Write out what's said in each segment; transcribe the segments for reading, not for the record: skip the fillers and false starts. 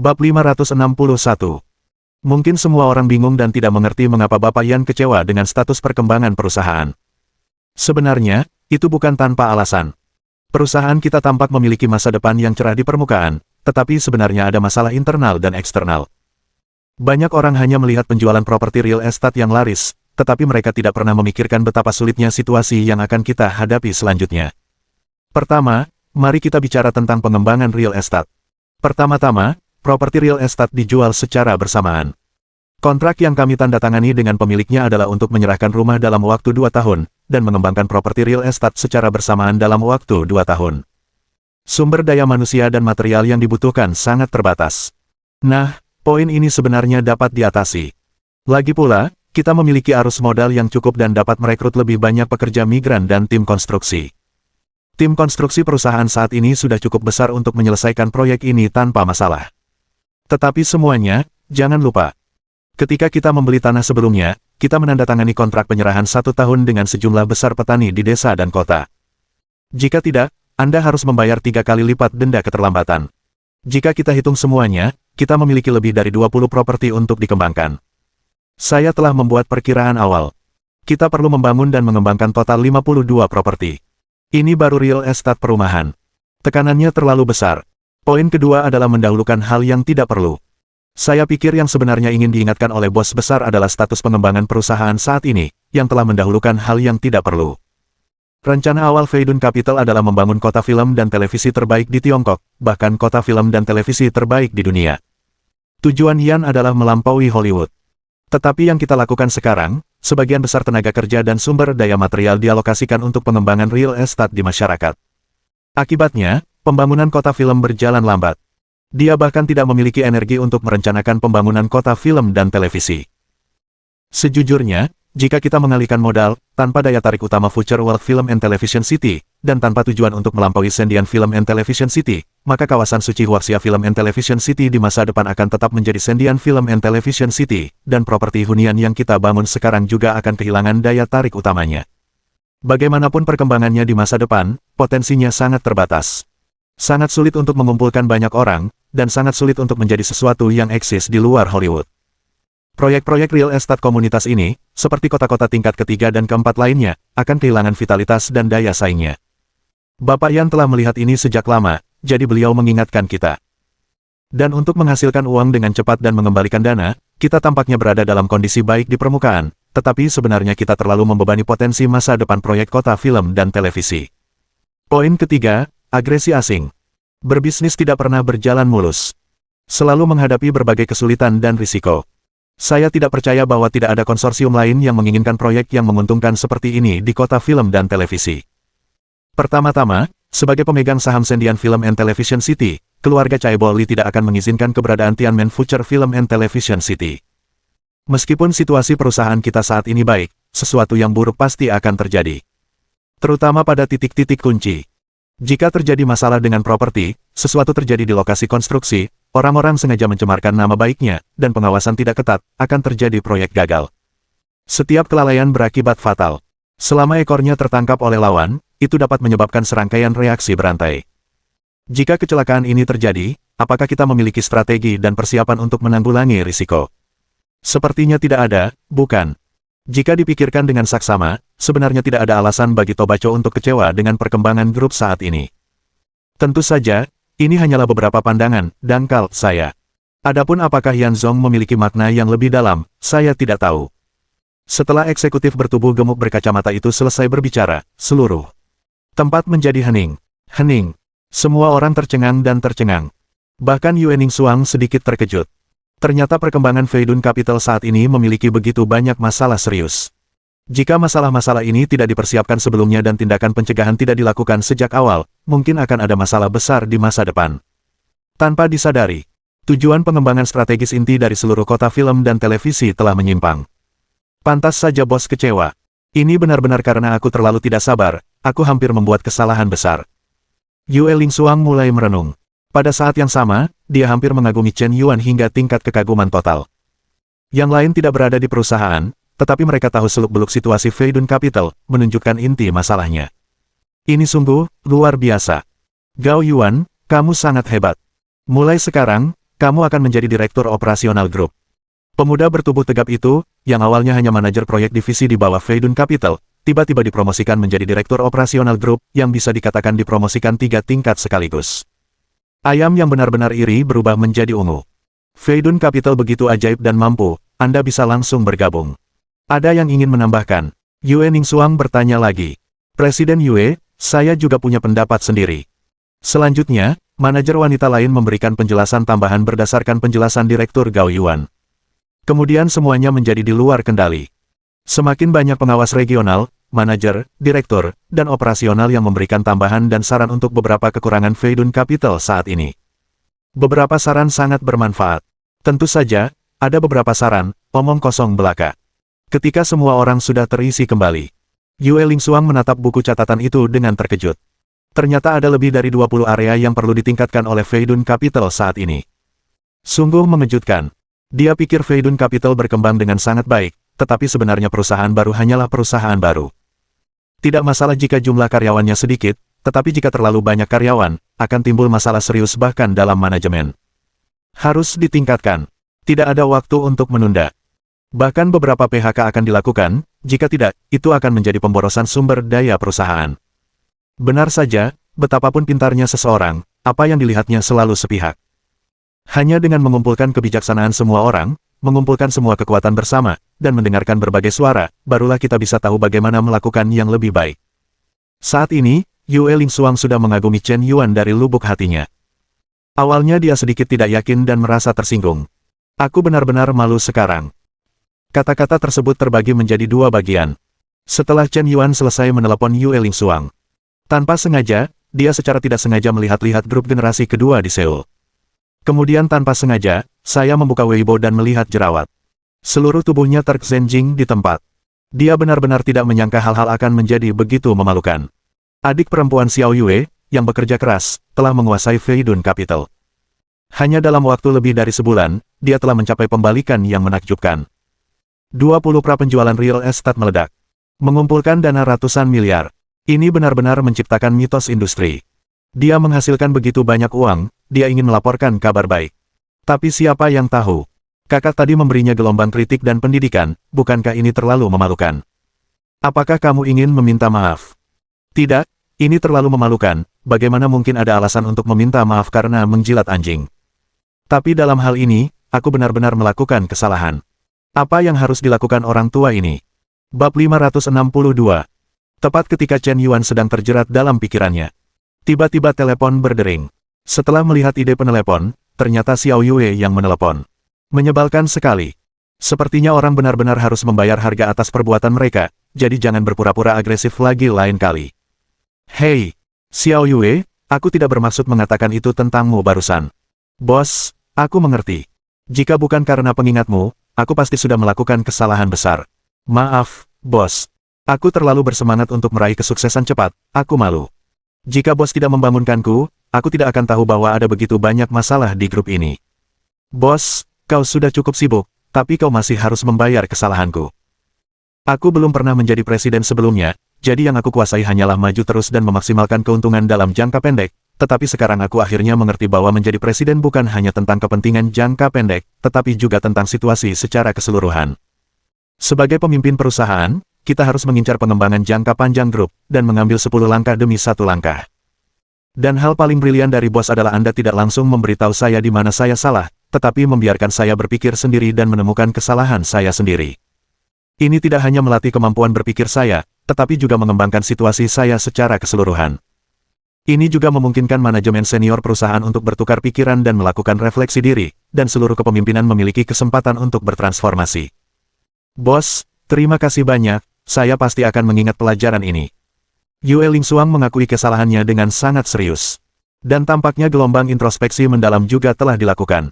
Bab 561. Mungkin semua orang bingung dan tidak mengerti mengapa Bapak Yan kecewa dengan status perkembangan perusahaan. Sebenarnya, itu bukan tanpa alasan. Perusahaan kita tampak memiliki masa depan yang cerah di permukaan, tetapi sebenarnya ada masalah internal dan eksternal. Banyak orang hanya melihat penjualan properti real estate yang laris, tetapi mereka tidak pernah memikirkan betapa sulitnya situasi yang akan kita hadapi selanjutnya. Pertama, mari kita bicara tentang pengembangan real estate. Pertama-tama, properti real estate dijual secara bersamaan. Kontrak yang kami tanda tangani dengan pemiliknya adalah untuk menyerahkan rumah dalam waktu 2 tahun, dan mengembangkan properti real estate secara bersamaan dalam waktu 2 tahun. Sumber daya manusia dan material yang dibutuhkan sangat terbatas. Nah, poin ini sebenarnya dapat diatasi. Lagi pula, kita memiliki arus modal yang cukup dan dapat merekrut lebih banyak pekerja migran dan tim konstruksi. Tim konstruksi perusahaan saat ini sudah cukup besar untuk menyelesaikan proyek ini tanpa masalah. Tetapi semuanya, jangan lupa. Ketika kita membeli tanah sebelumnya, kita menandatangani kontrak penyerahan 1 tahun dengan sejumlah besar petani di desa dan kota. Jika tidak, Anda harus membayar 3 kali lipat denda keterlambatan. Jika kita hitung semuanya, kita memiliki lebih dari 20 properti untuk dikembangkan. Saya telah membuat perkiraan awal. Kita perlu membangun dan mengembangkan total 52 properti. Ini baru real estate perumahan. Tekanannya terlalu besar. Poin kedua adalah mendahulukan hal yang tidak perlu. Saya pikir yang sebenarnya ingin diingatkan oleh bos besar adalah status pengembangan perusahaan saat ini, yang telah mendahulukan hal yang tidak perlu. Rencana awal Feidun Capital adalah membangun kota film dan televisi terbaik di Tiongkok, bahkan kota film dan televisi terbaik di dunia. Tujuan Yan adalah melampaui Hollywood. Tetapi yang kita lakukan sekarang, sebagian besar tenaga kerja dan sumber daya material dialokasikan untuk pengembangan real estate di masyarakat. Akibatnya, pembangunan kota film berjalan lambat. Dia bahkan tidak memiliki energi untuk merencanakan pembangunan kota film dan televisi. Sejujurnya, jika kita mengalihkan modal, tanpa daya tarik utama Future World Film and Television City, dan tanpa tujuan untuk melampaui Sendian Film and Television City, maka kawasan suci Huaxia Film and Television City di masa depan akan tetap menjadi Sendian Film and Television City, dan properti hunian yang kita bangun sekarang juga akan kehilangan daya tarik utamanya. Bagaimanapun perkembangannya di masa depan, potensinya sangat terbatas. Sangat sulit untuk mengumpulkan banyak orang, dan sangat sulit untuk menjadi sesuatu yang eksis di luar Hollywood. Proyek-proyek real estate komunitas ini, seperti kota-kota tingkat ketiga dan keempat lainnya, akan kehilangan vitalitas dan daya saingnya. Bapak Yan telah melihat ini sejak lama, jadi beliau mengingatkan kita. Dan untuk menghasilkan uang dengan cepat dan mengembalikan dana, kita tampaknya berada dalam kondisi baik di permukaan, tetapi sebenarnya kita terlalu membebani potensi masa depan proyek kota film dan televisi. Poin ketiga, agresi asing. Berbisnis tidak pernah berjalan mulus. Selalu menghadapi berbagai kesulitan dan risiko. Saya tidak percaya bahwa tidak ada konsorsium lain yang menginginkan proyek yang menguntungkan seperti ini di kota film dan televisi. Pertama-tama, sebagai pemegang saham Sendian Film and Television City, keluarga Chaebol Lee tidak akan mengizinkan keberadaan Tianmen Future Film and Television City. Meskipun situasi perusahaan kita saat ini baik, sesuatu yang buruk pasti akan terjadi. Terutama pada titik-titik kunci. Jika terjadi masalah dengan properti, sesuatu terjadi di lokasi konstruksi, orang-orang sengaja mencemarkan nama baiknya, dan pengawasan tidak ketat, akan terjadi proyek gagal. Setiap kelalaian berakibat fatal. Selama ekornya tertangkap oleh lawan, itu dapat menyebabkan serangkaian reaksi berantai. Jika kecelakaan ini terjadi, apakah kita memiliki strategi dan persiapan untuk menanggulangi risiko? Sepertinya tidak ada, bukan? Jika dipikirkan dengan saksama, sebenarnya tidak ada alasan bagi Tobacho untuk kecewa dengan perkembangan grup saat ini. Tentu saja, ini hanyalah beberapa pandangan, dangkal, saya. Adapun apakah Yan Zong memiliki makna yang lebih dalam, saya tidak tahu. Setelah eksekutif bertubuh gemuk berkacamata itu selesai berbicara, seluruh tempat menjadi hening. Hening. Semua orang tercengang dan tercengang. Bahkan Yue Ningsuang sedikit terkejut. Ternyata perkembangan Feidun Capital saat ini memiliki begitu banyak masalah serius. Jika masalah-masalah ini tidak dipersiapkan sebelumnya dan tindakan pencegahan tidak dilakukan sejak awal, mungkin akan ada masalah besar di masa depan. Tanpa disadari, tujuan pengembangan strategis inti dari seluruh kota film dan televisi telah menyimpang. Pantas saja bos kecewa. Ini benar-benar karena aku terlalu tidak sabar, aku hampir membuat kesalahan besar. Yue Ningsuang mulai merenung. Pada saat yang sama, dia hampir mengagumi Chen Yuan hingga tingkat kekaguman total. Yang lain tidak berada di perusahaan, tetapi mereka tahu seluk-beluk situasi Feidun Capital, menunjukkan inti masalahnya. Ini sungguh luar biasa. Gao Yuan, kamu sangat hebat. Mulai sekarang, kamu akan menjadi direktur operasional grup. Pemuda bertubuh tegap itu, yang awalnya hanya manajer proyek divisi di bawah Feidun Capital, tiba-tiba dipromosikan menjadi direktur operasional grup, yang bisa dikatakan dipromosikan 3 tingkat sekaligus. Ayam yang benar-benar iri berubah menjadi ungu. Feidun Capital begitu ajaib dan mampu, Anda bisa langsung bergabung. Ada yang ingin menambahkan? Yue Ningxuang bertanya lagi. Presiden Yue, saya juga punya pendapat sendiri. Selanjutnya, manajer wanita lain memberikan penjelasan tambahan berdasarkan penjelasan Direktur Gao Yuan. Kemudian semuanya menjadi di luar kendali. Semakin banyak pengawas regional, manajer, direktur, dan operasional yang memberikan tambahan dan saran untuk beberapa kekurangan Feidun Capital saat ini. Beberapa saran sangat bermanfaat. Tentu saja, ada beberapa saran, omong kosong belaka. Ketika semua orang sudah terisi kembali, Yue Ningxuang menatap buku catatan itu dengan terkejut. Ternyata ada lebih dari 20 area yang perlu ditingkatkan oleh Feidun Capital saat ini. Sungguh mengejutkan. Dia pikir Feidun Capital berkembang dengan sangat baik, tetapi sebenarnya perusahaan baru hanyalah perusahaan baru. Tidak masalah jika jumlah karyawannya sedikit, tetapi jika terlalu banyak karyawan, akan timbul masalah serius bahkan dalam manajemen. Harus ditingkatkan. Tidak ada waktu untuk menunda. Bahkan beberapa PHK akan dilakukan, jika tidak, itu akan menjadi pemborosan sumber daya perusahaan. Benar saja, betapapun pintarnya seseorang, apa yang dilihatnya selalu sepihak. Hanya dengan mengumpulkan kebijaksanaan semua orang, mengumpulkan semua kekuatan bersama, dan mendengarkan berbagai suara, barulah kita bisa tahu bagaimana melakukan yang lebih baik. Saat ini, Yue Ningxuang sudah mengagumi Chen Yuan dari lubuk hatinya. Awalnya dia sedikit tidak yakin dan merasa tersinggung. Aku benar-benar malu sekarang. Kata-kata tersebut terbagi menjadi 2 bagian. Setelah Chen Yuan selesai menelepon Yue Ningxuang, tanpa sengaja, dia secara tidak sengaja melihat-lihat grup generasi kedua di Seoul. Kemudian tanpa sengaja, saya membuka Weibo dan melihat jerawat. Seluruh tubuhnya terksenjing di tempat. Dia benar-benar tidak menyangka hal-hal akan menjadi begitu memalukan. Adik perempuan Xiao Yue, yang bekerja keras, telah menguasai Feidun Capital. Hanya dalam waktu lebih dari sebulan, dia telah mencapai pembalikan yang menakjubkan. 20 pra-penjualan real estate meledak. Mengumpulkan dana ratusan miliar. Ini benar-benar menciptakan mitos industri. Dia menghasilkan begitu banyak uang, dia ingin melaporkan kabar baik. Tapi siapa yang tahu? Kakak tadi memberinya gelombang kritik dan pendidikan, bukankah ini terlalu memalukan? Apakah kamu ingin meminta maaf? Tidak, ini terlalu memalukan, bagaimana mungkin ada alasan untuk meminta maaf karena menjilat anjing? Tapi dalam hal ini, aku benar-benar melakukan kesalahan. Apa yang harus dilakukan orang tua ini? Bab 562. Tepat ketika Chen Yuan sedang terjerat dalam pikirannya. Tiba-tiba telepon berdering. Setelah melihat ide penelepon, ternyata Xiao Yue yang menelepon. Menyebalkan sekali. Sepertinya orang benar-benar harus membayar harga atas perbuatan mereka, jadi jangan berpura-pura agresif lagi lain kali. Hei, Xiao Yue, aku tidak bermaksud mengatakan itu tentangmu barusan. Bos, aku mengerti. Jika bukan karena pengingatmu, aku pasti sudah melakukan kesalahan besar. Maaf, bos. Aku terlalu bersemangat untuk meraih kesuksesan cepat, aku malu. Jika bos tidak membangunkanku, aku tidak akan tahu bahwa ada begitu banyak masalah di grup ini. Bos, kau sudah cukup sibuk, tapi kau masih harus membayar kesalahanku. Aku belum pernah menjadi presiden sebelumnya, jadi yang aku kuasai hanyalah maju terus dan memaksimalkan keuntungan dalam jangka pendek, tetapi sekarang aku akhirnya mengerti bahwa menjadi presiden bukan hanya tentang kepentingan jangka pendek, tetapi juga tentang situasi secara keseluruhan. Sebagai pemimpin perusahaan, kita harus mengincar pengembangan jangka panjang grup, dan mengambil 10 langkah demi 1 langkah. Dan hal paling brilian dari bos adalah Anda tidak langsung memberitahu saya di mana saya salah, tetapi membiarkan saya berpikir sendiri dan menemukan kesalahan saya sendiri. Ini tidak hanya melatih kemampuan berpikir saya, tetapi juga mengembangkan situasi saya secara keseluruhan. Ini juga memungkinkan manajemen senior perusahaan untuk bertukar pikiran dan melakukan refleksi diri, dan seluruh kepemimpinan memiliki kesempatan untuk bertransformasi. Bos, terima kasih banyak. Saya pasti akan mengingat pelajaran ini. Yue Ningxuang mengakui kesalahannya dengan sangat serius. Dan tampaknya gelombang introspeksi mendalam juga telah dilakukan.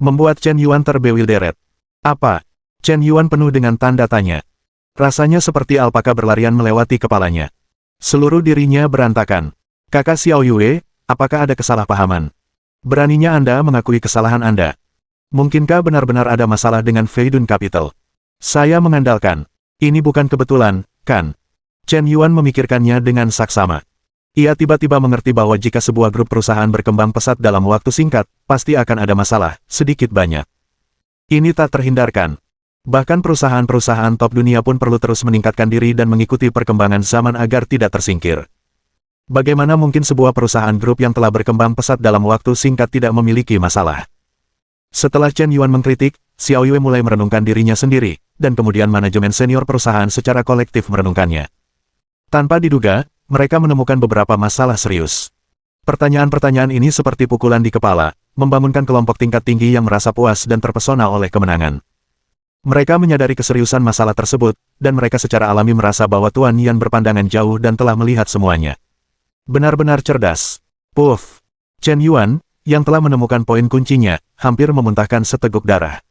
Membuat Chen Yuan terbewilderet. Apa? Chen Yuan penuh dengan tanda tanya. Rasanya seperti alpaka berlarian melewati kepalanya. Seluruh dirinya berantakan. Kakak Xiao Yue, apakah ada kesalahpahaman? Beraninya Anda mengakui kesalahan Anda. Mungkinkah benar-benar ada masalah dengan Feidun Capital? Saya mengandalkan. Ini bukan kebetulan, kan? Chen Yuan memikirkannya dengan saksama. Ia tiba-tiba mengerti bahwa jika sebuah grup perusahaan berkembang pesat dalam waktu singkat, pasti akan ada masalah, sedikit banyak. Ini tak terhindarkan. Bahkan perusahaan-perusahaan top dunia pun perlu terus meningkatkan diri dan mengikuti perkembangan zaman agar tidak tersingkir. Bagaimana mungkin sebuah perusahaan grup yang telah berkembang pesat dalam waktu singkat tidak memiliki masalah? Setelah Chen Yuan mengkritik, Xiao Yue mulai merenungkan dirinya sendiri, dan kemudian manajemen senior perusahaan secara kolektif merenungkannya. Tanpa diduga, mereka menemukan beberapa masalah serius. Pertanyaan-pertanyaan ini seperti pukulan di kepala, membangunkan kelompok tingkat tinggi yang merasa puas dan terpesona oleh kemenangan. Mereka menyadari keseriusan masalah tersebut, dan mereka secara alami merasa bahwa Tuan Yan berpandangan jauh dan telah melihat semuanya. Benar-benar cerdas. Puff. Chen Yuan, yang telah menemukan poin kuncinya, hampir memuntahkan seteguk darah.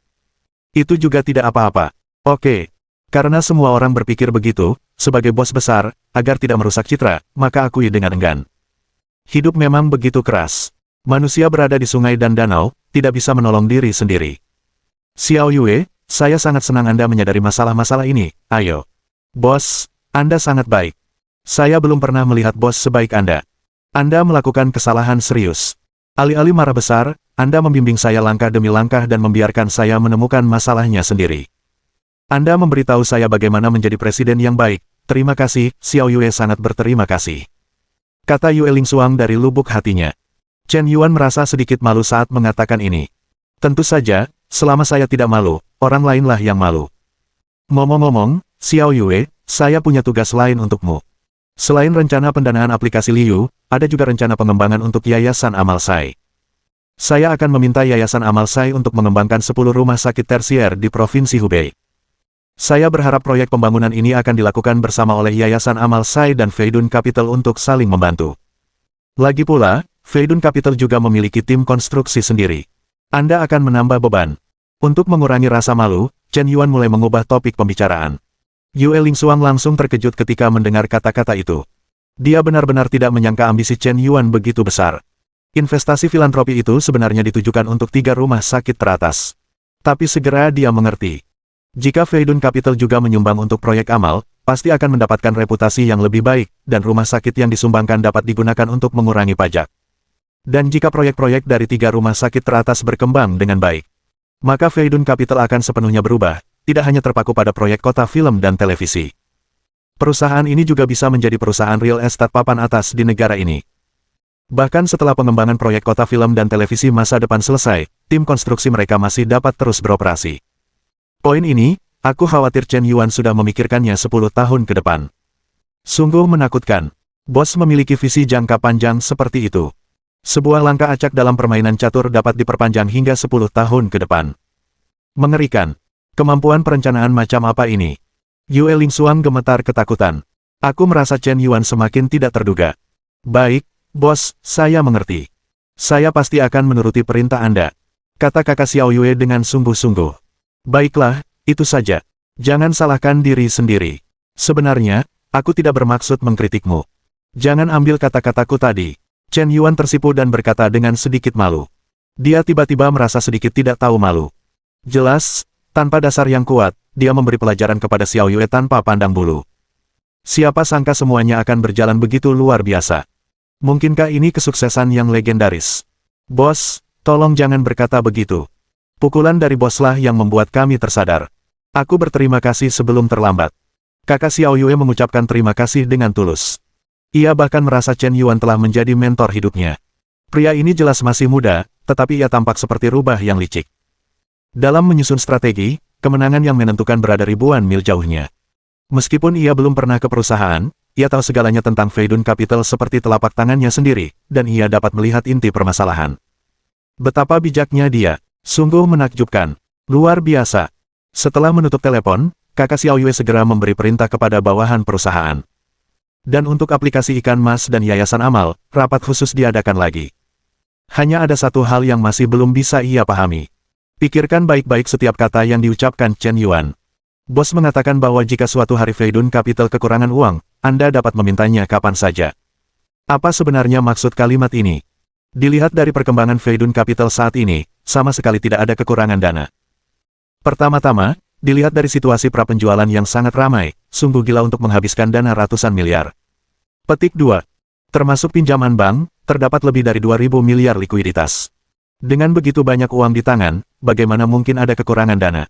Itu juga tidak apa-apa. Oke. Karena semua orang berpikir begitu, sebagai bos besar, agar tidak merusak citra, maka akui dengan enggan. Hidup memang begitu keras. Manusia berada di sungai dan danau, tidak bisa menolong diri sendiri. Xiao Yue, saya sangat senang Anda menyadari masalah-masalah ini, ayo. Bos, Anda sangat baik. Saya belum pernah melihat bos sebaik Anda. Anda melakukan kesalahan serius. Alih-alih marah besar, Anda membimbing saya langkah demi langkah dan membiarkan saya menemukan masalahnya sendiri. Anda memberitahu saya bagaimana menjadi presiden yang baik. Terima kasih, Xiao Yue sangat berterima kasih. Kata Yue Lingsuang dari lubuk hatinya. Chen Yuan merasa sedikit malu saat mengatakan ini. Tentu saja, selama saya tidak malu, orang lainlah yang malu. Ngomong-ngomong, Xiao Yue, saya punya tugas lain untukmu. Selain rencana pendanaan aplikasi Liu, ada juga rencana pengembangan untuk Yayasan Amal Sai. Saya akan meminta Yayasan Amal Sai untuk mengembangkan 10 rumah sakit tersier di Provinsi Hubei. Saya berharap proyek pembangunan ini akan dilakukan bersama oleh Yayasan Amal Sai dan Feidun Capital untuk saling membantu. Lagi pula, Feidun Capital juga memiliki tim konstruksi sendiri. Anda akan menambah beban. Untuk mengurangi rasa malu, Chen Yuan mulai mengubah topik pembicaraan. Yue Lingsuang langsung terkejut ketika mendengar kata-kata itu. Dia benar-benar tidak menyangka ambisi Chen Yuan begitu besar. Investasi filantropi itu sebenarnya ditujukan untuk 3 rumah sakit teratas. Tapi segera dia mengerti. Jika Feidun Capital juga menyumbang untuk proyek amal, pasti akan mendapatkan reputasi yang lebih baik, dan rumah sakit yang disumbangkan dapat digunakan untuk mengurangi pajak. Dan jika proyek-proyek dari 3 rumah sakit teratas berkembang dengan baik, maka Feidun Capital akan sepenuhnya berubah, tidak hanya terpaku pada proyek kota film dan televisi. Perusahaan ini juga bisa menjadi perusahaan real estate papan atas di negara ini. Bahkan setelah pengembangan proyek kota film dan televisi masa depan selesai, tim konstruksi mereka masih dapat terus beroperasi. Poin ini, aku khawatir Chen Yuan sudah memikirkannya 10 tahun ke depan. Sungguh menakutkan. Bos memiliki visi jangka panjang seperti itu. Sebuah langkah acak dalam permainan catur dapat diperpanjang hingga 10 tahun ke depan. Mengerikan. Kemampuan perencanaan macam apa ini? Yue Lingsuang gemetar ketakutan. Aku merasa Chen Yuan semakin tidak terduga. Baik, bos, saya mengerti. Saya pasti akan menuruti perintah Anda. Kata kakak Xiao Yue dengan sungguh-sungguh. Baiklah, itu saja. Jangan salahkan diri sendiri. Sebenarnya, aku tidak bermaksud mengkritikmu. Jangan ambil kata-kataku tadi. Chen Yuan tersipu dan berkata dengan sedikit malu. Dia tiba-tiba merasa sedikit tidak tahu malu. Jelas, tanpa dasar yang kuat, dia memberi pelajaran kepada Xiao Yue tanpa pandang bulu. Siapa sangka semuanya akan berjalan begitu luar biasa. Mungkinkah ini kesuksesan yang legendaris? Bos, tolong jangan berkata begitu. Pukulan dari boslah yang membuat kami tersadar. Aku berterima kasih sebelum terlambat. Kakak Xiao Yue mengucapkan terima kasih dengan tulus. Ia bahkan merasa Chen Yuan telah menjadi mentor hidupnya. Pria ini jelas masih muda, tetapi ia tampak seperti rubah yang licik. Dalam menyusun strategi, kemenangan yang menentukan berada ribuan mil jauhnya. Meskipun ia belum pernah ke perusahaan, ia tahu segalanya tentang Feidun Capital seperti telapak tangannya sendiri, dan ia dapat melihat inti permasalahan. Betapa bijaknya dia, sungguh menakjubkan, luar biasa. Setelah menutup telepon, kakak Xiao Yue segera memberi perintah kepada bawahan perusahaan. Dan untuk aplikasi ikan mas dan yayasan amal, rapat khusus diadakan lagi. Hanya ada satu hal yang masih belum bisa ia pahami. Pikirkan baik-baik setiap kata yang diucapkan Chen Yuan. Bos mengatakan bahwa jika suatu hari Feidun Capital kekurangan uang, Anda dapat memintanya kapan saja. Apa sebenarnya maksud kalimat ini? Dilihat dari perkembangan Feidun Capital saat ini, sama sekali tidak ada kekurangan dana. Pertama-tama, dilihat dari situasi prapenjualan yang sangat ramai, sungguh gila untuk menghabiskan dana ratusan miliar. Petik 2. Termasuk pinjaman bank, terdapat lebih dari 2.000 miliar likuiditas. Dengan begitu banyak uang di tangan, bagaimana mungkin ada kekurangan dana?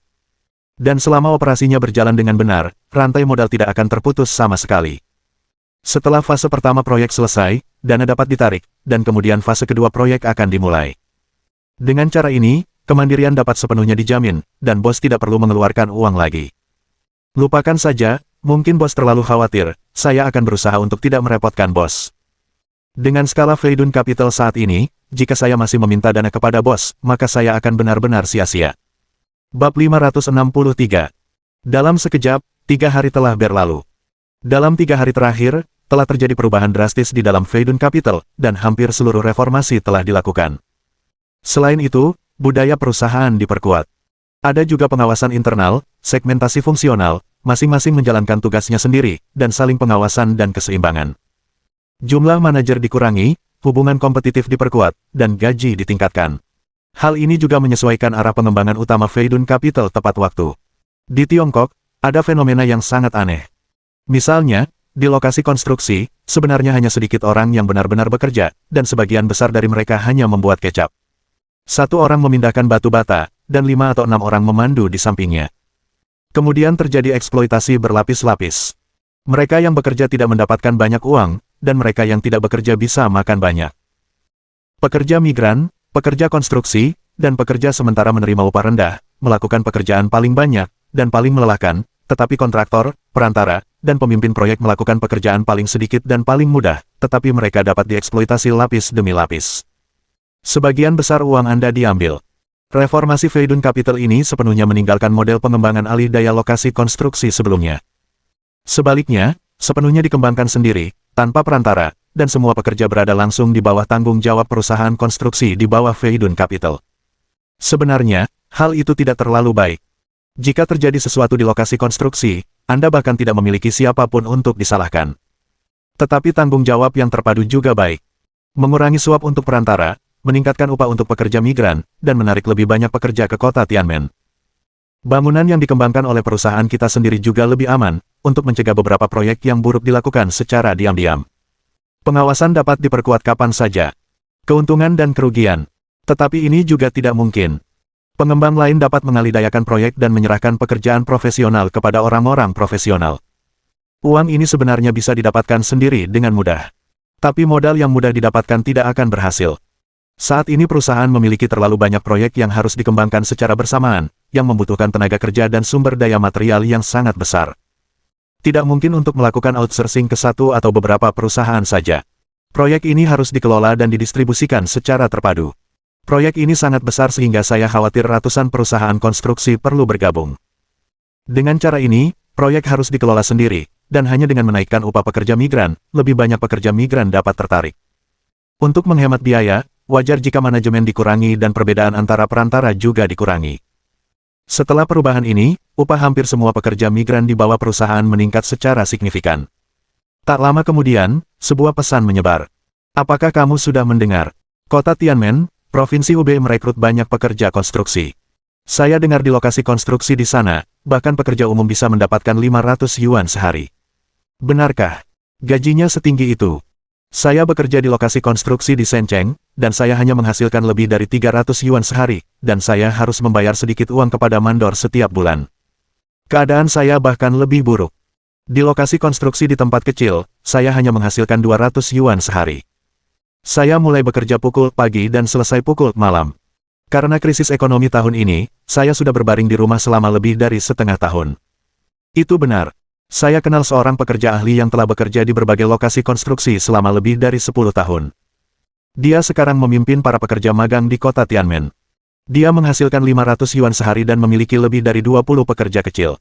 Dan selama operasinya berjalan dengan benar, rantai modal tidak akan terputus sama sekali. Setelah fase pertama proyek selesai, dana dapat ditarik, dan kemudian fase kedua proyek akan dimulai. Dengan cara ini, kemandirian dapat sepenuhnya dijamin, dan bos tidak perlu mengeluarkan uang lagi. Lupakan saja, mungkin bos terlalu khawatir, saya akan berusaha untuk tidak merepotkan bos. Dengan skala Feidun Capital saat ini, jika saya masih meminta dana kepada bos, maka saya akan benar-benar sia-sia. Bab 563. Dalam sekejap, 3 hari telah berlalu. Dalam 3 hari terakhir, telah terjadi perubahan drastis di dalam Feidun Capital, dan hampir seluruh reformasi telah dilakukan. Selain itu, budaya perusahaan diperkuat. Ada juga pengawasan internal, segmentasi fungsional, masing-masing menjalankan tugasnya sendiri, dan saling pengawasan dan keseimbangan. Jumlah manajer dikurangi, hubungan kompetitif diperkuat, dan gaji ditingkatkan. Hal ini juga menyesuaikan arah pengembangan utama Feidun Capital tepat waktu. Di Tiongkok, ada fenomena yang sangat aneh. Misalnya, di lokasi konstruksi, sebenarnya hanya sedikit orang yang benar-benar bekerja, dan sebagian besar dari mereka hanya membuat kecap. 1 orang memindahkan batu bata, dan 5 atau 6 orang memandu di sampingnya. Kemudian terjadi eksploitasi berlapis-lapis. Mereka yang bekerja tidak mendapatkan banyak uang, dan mereka yang tidak bekerja bisa makan banyak. Pekerja migran, pekerja konstruksi, dan pekerja sementara menerima upah rendah, melakukan pekerjaan paling banyak, dan paling melelahkan, tetapi kontraktor, perantara, dan pemimpin proyek melakukan pekerjaan paling sedikit dan paling mudah, tetapi mereka dapat dieksploitasi lapis demi lapis. Sebagian besar uang Anda diambil. Reformasi Feidun Capital ini sepenuhnya meninggalkan model pengembangan alih daya lokasi konstruksi sebelumnya. Sebaliknya, sepenuhnya dikembangkan sendiri, tanpa perantara, dan semua pekerja berada langsung di bawah tanggung jawab perusahaan konstruksi di bawah Feidun Capital. Sebenarnya, hal itu tidak terlalu baik. Jika terjadi sesuatu di lokasi konstruksi, Anda bahkan tidak memiliki siapapun untuk disalahkan. Tetapi tanggung jawab yang terpadu juga baik. Mengurangi suap untuk perantara, meningkatkan upah untuk pekerja migran, dan menarik lebih banyak pekerja ke kota Tianmen. Bangunan yang dikembangkan oleh perusahaan kita sendiri juga lebih aman, untuk mencegah beberapa proyek yang buruk dilakukan secara diam-diam. Pengawasan dapat diperkuat kapan saja. Keuntungan dan kerugian. Tetapi ini juga tidak mungkin. Pengembang lain dapat mengalihdayakan proyek dan menyerahkan pekerjaan profesional kepada orang-orang profesional. Uang ini sebenarnya bisa didapatkan sendiri dengan mudah. Tapi modal yang mudah didapatkan tidak akan berhasil. Saat ini perusahaan memiliki terlalu banyak proyek yang harus dikembangkan secara bersamaan, yang membutuhkan tenaga kerja dan sumber daya material yang sangat besar. Tidak mungkin untuk melakukan outsourcing ke satu atau beberapa perusahaan saja. Proyek ini harus dikelola dan didistribusikan secara terpadu. Proyek ini sangat besar sehingga saya khawatir ratusan perusahaan konstruksi perlu bergabung. Dengan cara ini, proyek harus dikelola sendiri, dan hanya dengan menaikkan upah pekerja migran, lebih banyak pekerja migran dapat tertarik. Untuk menghemat biaya, wajar jika manajemen dikurangi dan perbedaan antara perantara juga dikurangi. Setelah perubahan ini, upah hampir semua pekerja migran di bawah perusahaan meningkat secara signifikan. Tak lama kemudian, sebuah pesan menyebar. Apakah kamu sudah mendengar? Kota Tianmen, Provinsi Hubei merekrut banyak pekerja konstruksi. Saya dengar di lokasi konstruksi di sana, bahkan pekerja umum bisa mendapatkan 500 yuan sehari. Benarkah? Gajinya setinggi itu? Saya bekerja di lokasi konstruksi di Shenzhen, dan saya hanya menghasilkan lebih dari 300 yuan sehari, dan saya harus membayar sedikit uang kepada mandor setiap bulan. Keadaan saya bahkan lebih buruk. Di lokasi konstruksi di tempat kecil, saya hanya menghasilkan 200 yuan sehari. Saya mulai bekerja pukul pagi dan selesai pukul malam. Karena krisis ekonomi tahun ini, saya sudah berbaring di rumah selama lebih dari setengah tahun. Itu benar. Saya kenal seorang pekerja ahli yang telah bekerja di berbagai lokasi konstruksi selama lebih dari 10 tahun. Dia sekarang memimpin para pekerja magang di kota Tianmen. Dia menghasilkan 500 yuan sehari dan memiliki lebih dari 20 pekerja kecil.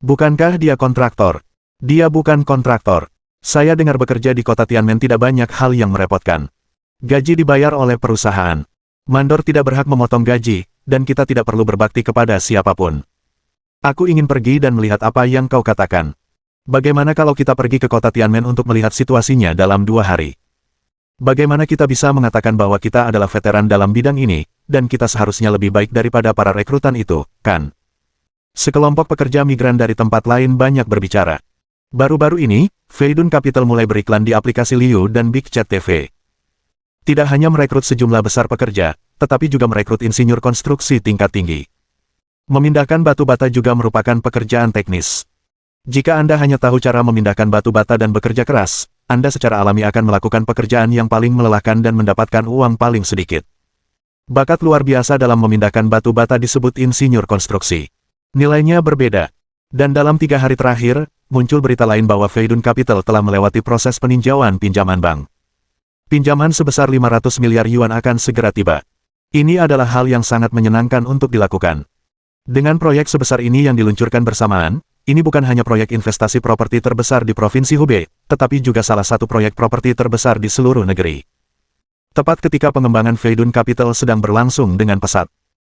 Bukankah dia kontraktor? Dia bukan kontraktor. Saya dengar bekerja di kota Tianmen tidak banyak hal yang merepotkan. Gaji dibayar oleh perusahaan. Mandor tidak berhak memotong gaji, dan kita tidak perlu berbakti kepada siapapun. Aku ingin pergi dan melihat apa yang kau katakan. Bagaimana kalau kita pergi ke kota Tianmen untuk melihat situasinya dalam 2 hari? Bagaimana kita bisa mengatakan bahwa kita adalah veteran dalam bidang ini, dan kita seharusnya lebih baik daripada para rekrutan itu, kan? Sekelompok pekerja migran dari tempat lain banyak berbicara. Baru-baru ini, Feidun Capital mulai beriklan di aplikasi Liu dan Big Chat TV. Tidak hanya merekrut sejumlah besar pekerja, tetapi juga merekrut insinyur konstruksi tingkat tinggi. Memindahkan batu bata juga merupakan pekerjaan teknis. Jika Anda hanya tahu cara memindahkan batu bata dan bekerja keras, Anda secara alami akan melakukan pekerjaan yang paling melelahkan dan mendapatkan uang paling sedikit. Bakat luar biasa dalam memindahkan batu bata disebut insinyur konstruksi. Nilainya berbeda. Dan dalam 3 hari terakhir, muncul berita lain bahwa Feidun Capital telah melewati proses peninjauan pinjaman bank. Pinjaman sebesar 500 miliar yuan akan segera tiba. Ini adalah hal yang sangat menyenangkan untuk dilakukan. Dengan proyek sebesar ini yang diluncurkan bersamaan, ini bukan hanya proyek investasi properti terbesar di Provinsi Hubei, tetapi juga salah satu proyek properti terbesar di seluruh negeri. Tepat ketika pengembangan Feidun Capital sedang berlangsung dengan pesat.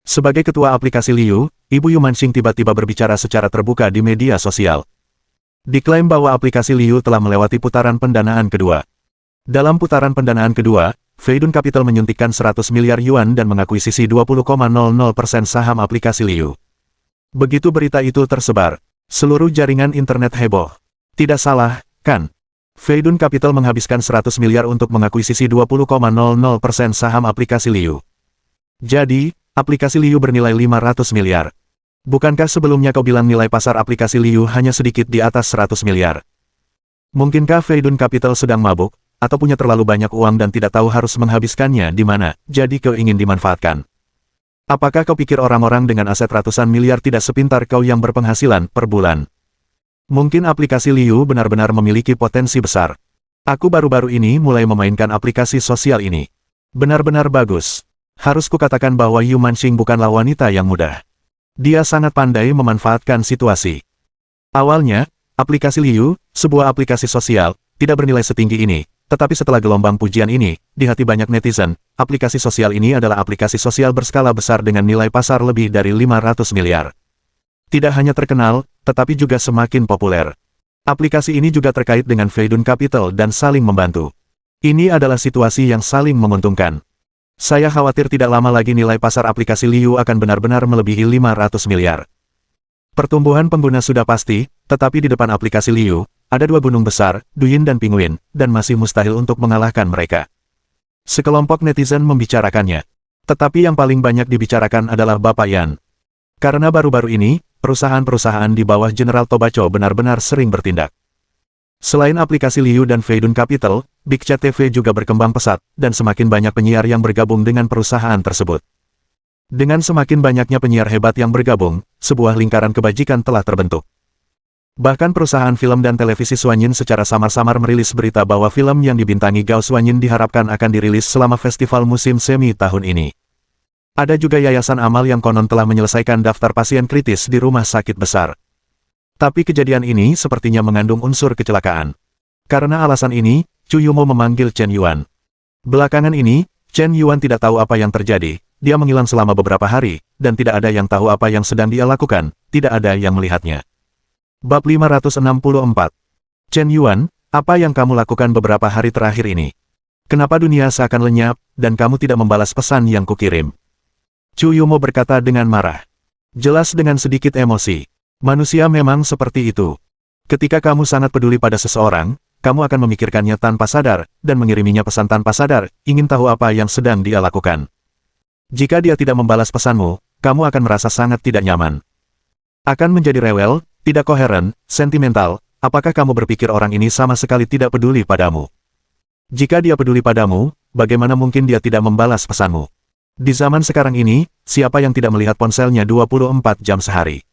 Sebagai ketua aplikasi Liu, Ibu Yu Manxing tiba-tiba berbicara secara terbuka di media sosial. Diklaim bahwa aplikasi Liu telah melewati putaran pendanaan kedua. Dalam putaran pendanaan kedua, Feidun Capital menyuntikkan 100 miliar yuan dan mengakuisisi 20,00% saham aplikasi Liu. Begitu berita itu tersebar, seluruh jaringan internet heboh. Tidak salah, kan? Feidun Capital menghabiskan 100 miliar untuk mengakuisisi 20,00% saham aplikasi Liu. Jadi, aplikasi Liu bernilai 500 miliar. Bukankah sebelumnya kau bilang nilai pasar aplikasi Liu hanya sedikit di atas 100 miliar? Mungkinkah Feidun Capital sedang mabuk, atau punya terlalu banyak uang dan tidak tahu harus menghabiskannya di mana, jadi kau ingin dimanfaatkan? Apakah kau pikir orang-orang dengan aset ratusan miliar tidak sepintar kau yang berpenghasilan per bulan? Mungkin aplikasi Liu benar-benar memiliki potensi besar. Aku baru-baru ini mulai memainkan aplikasi sosial ini. Benar-benar bagus. Harus kukatakan bahwa Yu Manxing bukanlah wanita yang mudah. Dia sangat pandai memanfaatkan situasi. Awalnya, aplikasi Liu, sebuah aplikasi sosial, tidak bernilai setinggi ini. Tetapi setelah gelombang pujian ini, di hati banyak netizen, aplikasi sosial ini adalah aplikasi sosial berskala besar dengan nilai pasar lebih dari 500 miliar. Tidak hanya terkenal, tetapi juga semakin populer. Aplikasi ini juga terkait dengan Feidun Capital dan saling membantu. Ini adalah situasi yang saling menguntungkan. Saya khawatir tidak lama lagi nilai pasar aplikasi Liu akan benar-benar melebihi 500 miliar. Pertumbuhan pengguna sudah pasti, tetapi di depan aplikasi Liu, ada 2 gunung besar, Douyin dan Penguin, dan masih mustahil untuk mengalahkan mereka. Sekelompok netizen membicarakannya. Tetapi yang paling banyak dibicarakan adalah Bapak Yan. Karena baru-baru ini, perusahaan-perusahaan di bawah General Tobacho benar-benar sering bertindak. Selain aplikasi Liu dan Feidun Capital, Big Chat TV juga berkembang pesat, dan semakin banyak penyiar yang bergabung dengan perusahaan tersebut. Dengan semakin banyaknya penyiar hebat yang bergabung, sebuah lingkaran kebajikan telah terbentuk. Bahkan perusahaan film dan televisi Suanyin secara samar-samar merilis berita bahwa film yang dibintangi Gao Suanyin diharapkan akan dirilis selama festival musim semi tahun ini. Ada juga yayasan amal yang konon telah menyelesaikan daftar pasien kritis di rumah sakit besar. Tapi kejadian ini sepertinya mengandung unsur kecelakaan. Karena alasan ini, Chu Yumo memanggil Chen Yuan. Belakangan ini, Chen Yuan tidak tahu apa yang terjadi, dia menghilang selama beberapa hari, dan tidak ada yang tahu apa yang sedang dia lakukan, tidak ada yang melihatnya. Bab 564. Chen Yuan, apa yang kamu lakukan beberapa hari terakhir ini? Kenapa dunia seakan lenyap, dan kamu tidak membalas pesan yang kukirim? Chu Yumo berkata dengan marah. Jelas dengan sedikit emosi. Manusia memang seperti itu. Ketika kamu sangat peduli pada seseorang, kamu akan memikirkannya tanpa sadar, dan mengiriminya pesan tanpa sadar, ingin tahu apa yang sedang dia lakukan. Jika dia tidak membalas pesanmu, kamu akan merasa sangat tidak nyaman. Akan menjadi rewel, tidak koheren, sentimental, apakah kamu berpikir orang ini sama sekali tidak peduli padamu? Jika dia peduli padamu, bagaimana mungkin dia tidak membalas pesanmu? Di zaman sekarang ini, siapa yang tidak melihat ponselnya 24 jam sehari?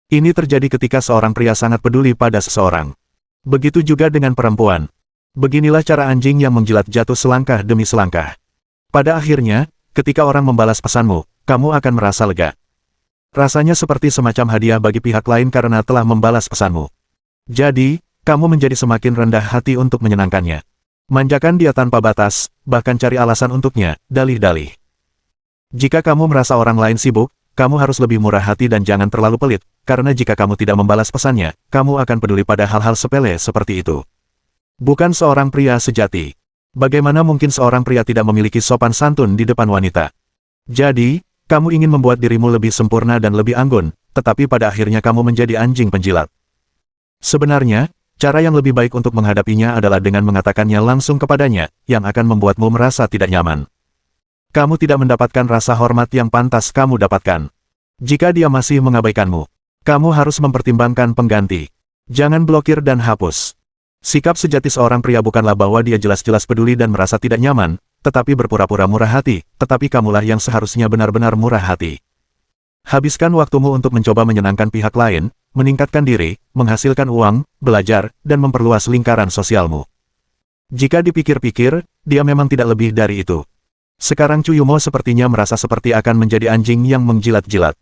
Ini terjadi ketika seorang pria sangat peduli pada seseorang. Begitu juga dengan perempuan. Beginilah cara anjing yang menjilat jatuh selangkah demi selangkah. Pada akhirnya, ketika orang membalas pesanmu, kamu akan merasa lega. Rasanya seperti semacam hadiah bagi pihak lain karena telah membalas pesanmu. Jadi, kamu menjadi semakin rendah hati untuk menyenangkannya. Manjakan dia tanpa batas, bahkan cari alasan untuknya, dalih-dalih. Jika kamu merasa orang lain sibuk, kamu harus lebih murah hati dan jangan terlalu pelit, karena jika kamu tidak membalas pesannya, kamu akan peduli pada hal-hal sepele seperti itu. Bukan seorang pria sejati. Bagaimana mungkin seorang pria tidak memiliki sopan santun di depan wanita? Jadi, kamu ingin membuat dirimu lebih sempurna dan lebih anggun, tetapi pada akhirnya kamu menjadi anjing penjilat. Sebenarnya, Cara yang lebih baik untuk menghadapinya adalah dengan mengatakannya langsung kepadanya, yang akan membuatmu merasa tidak nyaman. Kamu tidak mendapatkan rasa hormat yang pantas kamu dapatkan. Jika dia masih mengabaikanmu, kamu harus mempertimbangkan pengganti. Jangan blokir dan hapus. Sikap sejati seorang pria bukanlah bahwa dia jelas-jelas peduli dan merasa tidak nyaman, tetapi berpura-pura murah hati, tetapi kamulah yang seharusnya benar-benar murah hati. Habiskan waktumu untuk mencoba menyenangkan pihak lain, meningkatkan diri, menghasilkan uang, belajar, dan memperluas lingkaran sosialmu. Jika dipikir-pikir, dia memang tidak lebih dari itu. Sekarang Chuyumo sepertinya merasa seperti akan menjadi anjing yang menjilat-jilat.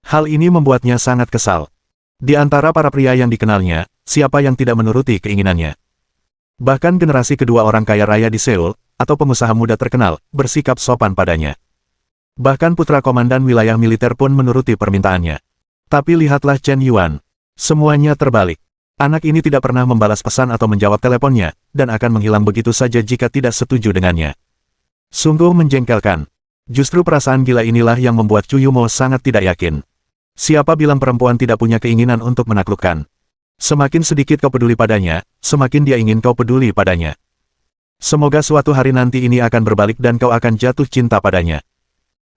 Hal ini membuatnya sangat kesal. Di antara para pria yang dikenalnya, siapa yang tidak menuruti keinginannya? Bahkan generasi kedua orang kaya raya di Seoul, atau pengusaha muda terkenal, bersikap sopan padanya. Bahkan putra komandan wilayah militer pun menuruti permintaannya. Tapi lihatlah Chen Yuan. Semuanya terbalik. Anak ini tidak pernah membalas pesan atau menjawab teleponnya, dan akan menghilang begitu saja jika tidak setuju dengannya. Sungguh menjengkelkan. Justru perasaan gila inilah yang membuat Chuyumo sangat tidak yakin. Siapa bilang perempuan tidak punya keinginan untuk menaklukkan? Semakin sedikit kau peduli padanya, semakin dia ingin kau peduli padanya. Semoga suatu hari nanti ini akan berbalik dan kau akan jatuh cinta padanya.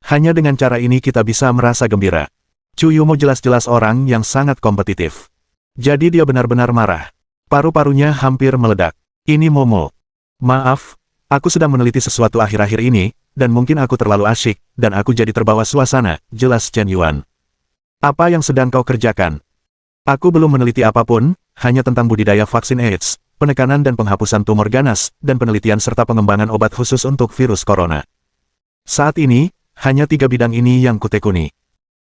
Hanya dengan cara ini kita bisa merasa gembira. Chuyumo jelas-jelas orang yang sangat kompetitif. Jadi dia benar-benar marah. Paru-parunya hampir meledak. Ini Momo. Maaf, aku sedang meneliti sesuatu akhir-akhir ini, dan mungkin aku terlalu asyik, dan aku jadi terbawa suasana, jelas Chen Yuan. Apa yang sedang kau kerjakan? Aku belum meneliti apapun, hanya tentang budidaya vaksin AIDS, penekanan dan penghapusan tumor ganas, dan penelitian serta pengembangan obat khusus untuk virus corona. Saat ini, hanya 3 bidang ini yang kutekuni.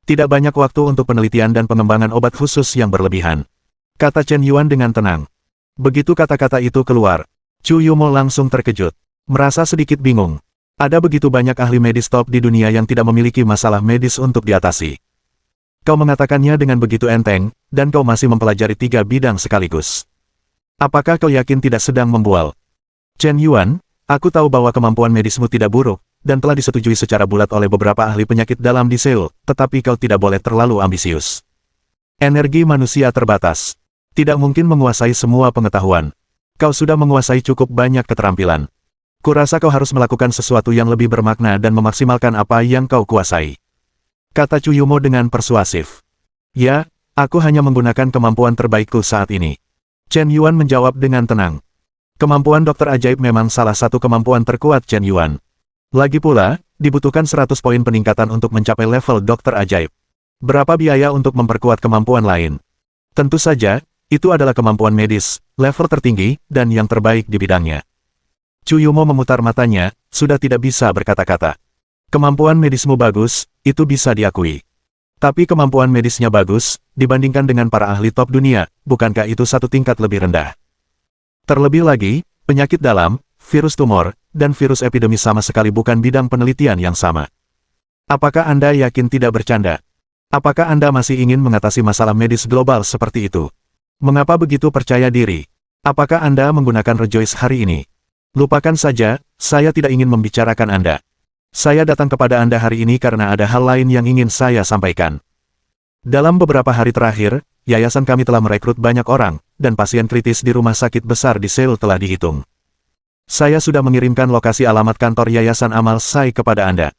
Tidak banyak waktu untuk penelitian dan pengembangan obat khusus yang berlebihan. Kata Chen Yuan dengan tenang. Begitu kata-kata itu keluar, Chuyumo langsung terkejut. Merasa sedikit bingung. Ada begitu banyak ahli medis top di dunia yang tidak memiliki masalah medis untuk diatasi. Kau mengatakannya dengan begitu enteng, dan kau masih mempelajari 3 bidang sekaligus. Apakah kau yakin tidak sedang membual? Chen Yuan, aku tahu bahwa kemampuan medismu tidak buruk, dan telah disetujui secara bulat oleh beberapa ahli penyakit dalam di Seoul, tetapi kau tidak boleh terlalu ambisius. Energi manusia terbatas. Tidak mungkin menguasai semua pengetahuan. Kau sudah menguasai cukup banyak keterampilan. Kurasa kau harus melakukan sesuatu yang lebih bermakna dan memaksimalkan apa yang kau kuasai. Kata Chuyumo dengan persuasif. Ya, aku hanya menggunakan kemampuan terbaikku saat ini. Chen Yuan menjawab dengan tenang. Kemampuan dokter ajaib memang salah satu kemampuan terkuat Chen Yuan. Lagi pula, dibutuhkan 100 poin peningkatan untuk mencapai level dokter ajaib. Berapa biaya untuk memperkuat kemampuan lain? Tentu saja, itu adalah kemampuan medis, level tertinggi, dan yang terbaik di bidangnya. Chuyumo memutar matanya, sudah tidak bisa berkata-kata. Kemampuan medismu bagus, itu bisa diakui. Tapi kemampuan medisnya bagus, dibandingkan dengan para ahli top dunia, bukankah itu satu tingkat lebih rendah? Terlebih lagi, penyakit dalam, virus tumor, dan virus epidemi sama sekali bukan bidang penelitian yang sama. Apakah Anda yakin tidak bercanda? Apakah Anda masih ingin mengatasi masalah medis global seperti itu? Mengapa begitu percaya diri? Apakah Anda menggunakan Rejoice hari ini? Lupakan saja, saya tidak ingin membicarakan Anda. Saya datang kepada Anda hari ini karena ada hal lain yang ingin saya sampaikan. Dalam beberapa hari terakhir, yayasan kami telah merekrut banyak orang, dan pasien kritis di rumah sakit besar di Seoul telah dihitung. Saya sudah mengirimkan lokasi alamat kantor Yayasan Amal Sai kepada Anda.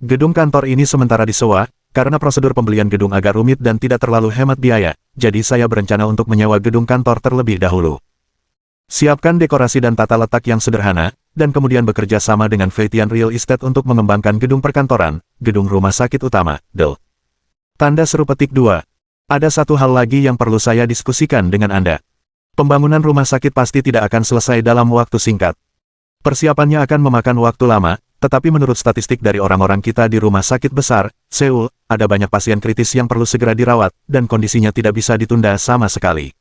Gedung kantor ini sementara disewa, karena prosedur pembelian gedung agak rumit dan tidak terlalu hemat biaya, jadi saya berencana untuk menyewa gedung kantor terlebih dahulu. Siapkan dekorasi dan tata letak yang sederhana, dan kemudian bekerja sama dengan Feitian Real Estate untuk mengembangkan gedung perkantoran, gedung rumah sakit utama, DEL. Tanda seru petik 2. Ada satu hal lagi yang perlu saya diskusikan dengan Anda. Pembangunan rumah sakit pasti tidak akan selesai dalam waktu singkat. Persiapannya akan memakan waktu lama, tetapi menurut statistik dari orang-orang kita di rumah sakit besar, Seoul, ada banyak pasien kritis yang perlu segera dirawat, dan kondisinya tidak bisa ditunda sama sekali.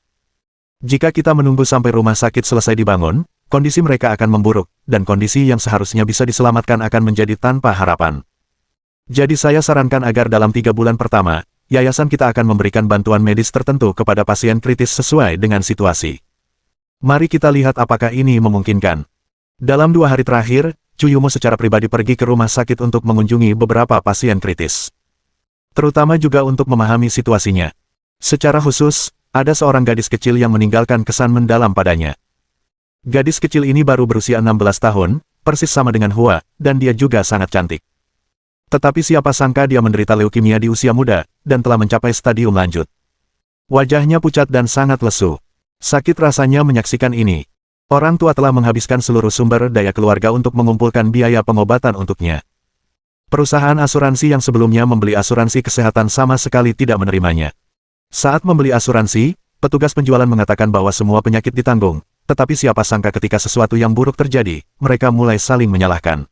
Jika kita menunggu sampai rumah sakit selesai dibangun, kondisi mereka akan memburuk, dan kondisi yang seharusnya bisa diselamatkan akan menjadi tanpa harapan. Jadi saya sarankan agar dalam 3 bulan pertama, yayasan kita akan memberikan bantuan medis tertentu kepada pasien kritis sesuai dengan situasi. Mari kita lihat apakah ini memungkinkan. Dalam 2 hari terakhir, Chuyumo secara pribadi pergi ke rumah sakit untuk mengunjungi beberapa pasien kritis. Terutama juga untuk memahami situasinya. Secara khusus, ada seorang gadis kecil yang meninggalkan kesan mendalam padanya. Gadis kecil ini baru berusia 16 tahun, persis sama dengan Hua, dan dia juga sangat cantik. Tetapi siapa sangka dia menderita leukemia di usia muda, dan telah mencapai stadium lanjut. Wajahnya pucat dan sangat lesu. Sakit rasanya menyaksikan ini. Orang tua telah menghabiskan seluruh sumber daya keluarga untuk mengumpulkan biaya pengobatan untuknya. Perusahaan asuransi yang sebelumnya membeli asuransi kesehatan sama sekali tidak menerimanya. Saat membeli asuransi, petugas penjualan mengatakan bahwa semua penyakit ditanggung, tetapi siapa sangka ketika sesuatu yang buruk terjadi, mereka mulai saling menyalahkan.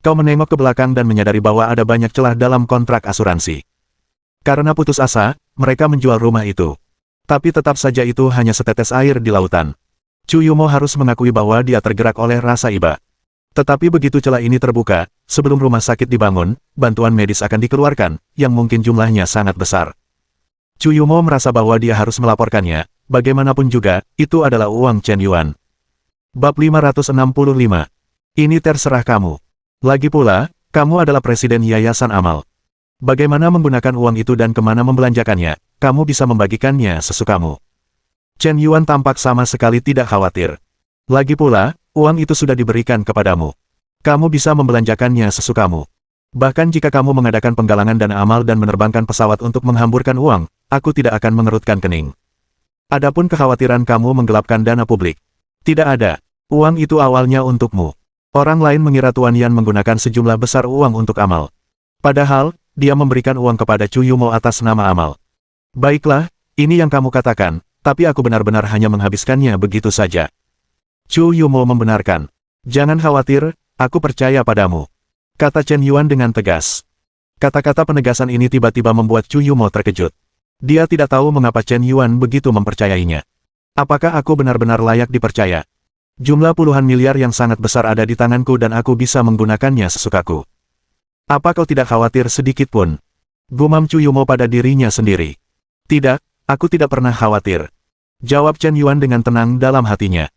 Kau menengok ke belakang dan menyadari bahwa ada banyak celah dalam kontrak asuransi. Karena putus asa, mereka menjual rumah itu. Tapi tetap saja itu hanya setetes air di lautan. Chu Yumo harus mengakui bahwa dia tergerak oleh rasa iba. Tetapi begitu celah ini terbuka, sebelum rumah sakit dibangun, bantuan medis akan dikeluarkan, yang mungkin jumlahnya sangat besar. Chu Yumo merasa bahwa dia harus melaporkannya, bagaimanapun juga, itu adalah uang Chen Yuan. Bab 565. Ini terserah kamu. Lagi pula, kamu adalah presiden Yayasan Amal. Bagaimana menggunakan uang itu dan kemana membelanjakannya, kamu bisa membagikannya sesukamu. Chen Yuan tampak sama sekali tidak khawatir. Lagi pula, uang itu sudah diberikan kepadamu. Kamu bisa membelanjakannya sesukamu. Bahkan jika kamu mengadakan penggalangan dana amal dan menerbangkan pesawat untuk menghamburkan uang, aku tidak akan mengerutkan kening. Adapun kekhawatiran kamu menggelapkan dana publik. Tidak ada. Uang itu awalnya untukmu. Orang lain mengira Tuan Yan menggunakan sejumlah besar uang untuk amal. Padahal, dia memberikan uang kepada Chu Yumo atas nama amal. Baiklah, ini yang kamu katakan, tapi aku benar-benar hanya menghabiskannya begitu saja. Chu Yumo membenarkan. Jangan khawatir, aku percaya padamu, kata Chen Yuan dengan tegas. Kata-kata penegasan ini tiba-tiba membuat Chu Yumo terkejut. Dia tidak tahu mengapa Chen Yuan begitu mempercayainya. Apakah aku benar-benar layak dipercaya? Jumlah puluhan miliar yang sangat besar ada di tanganku dan aku bisa menggunakannya sesukaku. Apa kau tidak khawatir sedikit pun? Gumam Chu Yumo pada dirinya sendiri. Tidak, aku tidak pernah khawatir, jawab Chen Yuan dengan tenang dalam hatinya.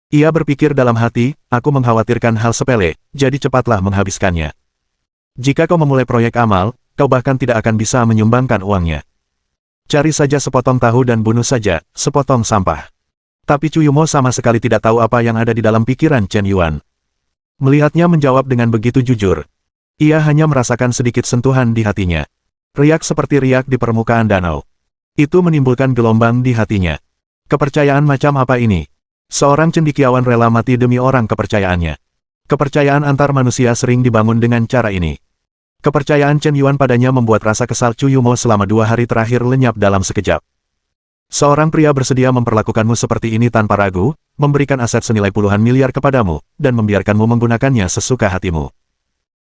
Ia berpikir dalam hati, aku mengkhawatirkan hal sepele, jadi cepatlah menghabiskannya. Jika kau memulai proyek amal, kau bahkan tidak akan bisa menyumbangkan uangnya. Cari saja sepotong tahu dan bunuh saja sepotong sampah. Tapi Chu Yumo sama sekali tidak tahu apa yang ada di dalam pikiran Chen Yuan. Melihatnya menjawab dengan begitu jujur. Ia hanya merasakan sedikit sentuhan di hatinya. Riak seperti riak di permukaan danau. Itu menimbulkan gelombang di hatinya. Kepercayaan macam apa ini? Seorang cendekiawan rela mati demi orang kepercayaannya. Kepercayaan antar manusia sering dibangun dengan cara ini. Kepercayaan Chen Yuan padanya membuat rasa kesal Chu Yumo selama 2 hari terakhir lenyap dalam sekejap. Seorang pria bersedia memperlakukanmu seperti ini tanpa ragu, memberikan aset senilai puluhan miliar kepadamu, dan membiarkanmu menggunakannya sesuka hatimu.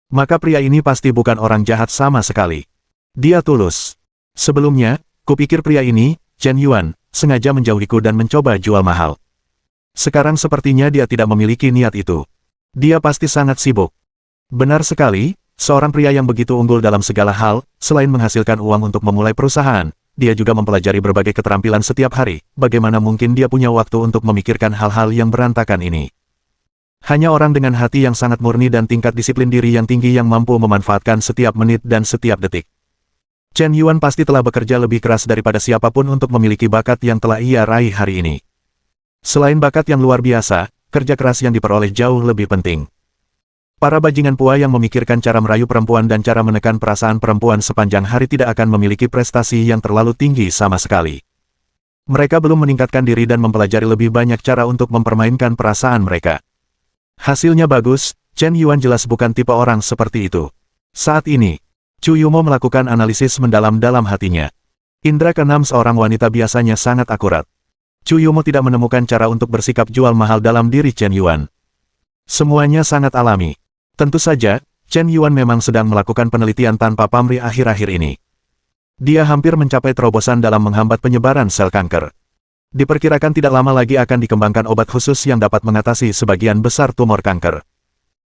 Maka pria ini pasti bukan orang jahat sama sekali. Dia tulus. Sebelumnya, kupikir pria ini, Chen Yuan, sengaja menjauhiku dan mencoba jual mahal. Sekarang sepertinya dia tidak memiliki niat itu. Dia pasti sangat sibuk. Benar sekali, seorang pria yang begitu unggul dalam segala hal, selain menghasilkan uang untuk memulai perusahaan, dia juga mempelajari berbagai keterampilan setiap hari. Bagaimana mungkin dia punya waktu untuk memikirkan hal-hal yang berantakan ini? Hanya orang dengan hati yang sangat murni dan tingkat disiplin diri yang tinggi yang mampu memanfaatkan setiap menit dan setiap detik. Chen Yuan pasti telah bekerja lebih keras daripada siapapun untuk memiliki bakat yang telah ia raih hari ini. Selain bakat yang luar biasa, kerja keras yang diperoleh jauh lebih penting. Para bajingan pua yang memikirkan cara merayu perempuan dan cara menekan perasaan perempuan sepanjang hari tidak akan memiliki prestasi yang terlalu tinggi sama sekali. Mereka belum meningkatkan diri dan mempelajari lebih banyak cara untuk mempermainkan perasaan mereka. Hasilnya bagus, Chen Yuan jelas bukan tipe orang seperti itu. Saat ini, Chu Yumo melakukan analisis mendalam dalam hatinya. Indra keenam seorang wanita biasanya sangat akurat. Chu Yumo tidak menemukan cara untuk bersikap jual mahal dalam diri Chen Yuan. Semuanya sangat alami. Tentu saja, Chen Yuan memang sedang melakukan penelitian tanpa pamrih akhir-akhir ini. Dia hampir mencapai terobosan dalam menghambat penyebaran sel kanker. Diperkirakan tidak lama lagi akan dikembangkan obat khusus yang dapat mengatasi sebagian besar tumor kanker.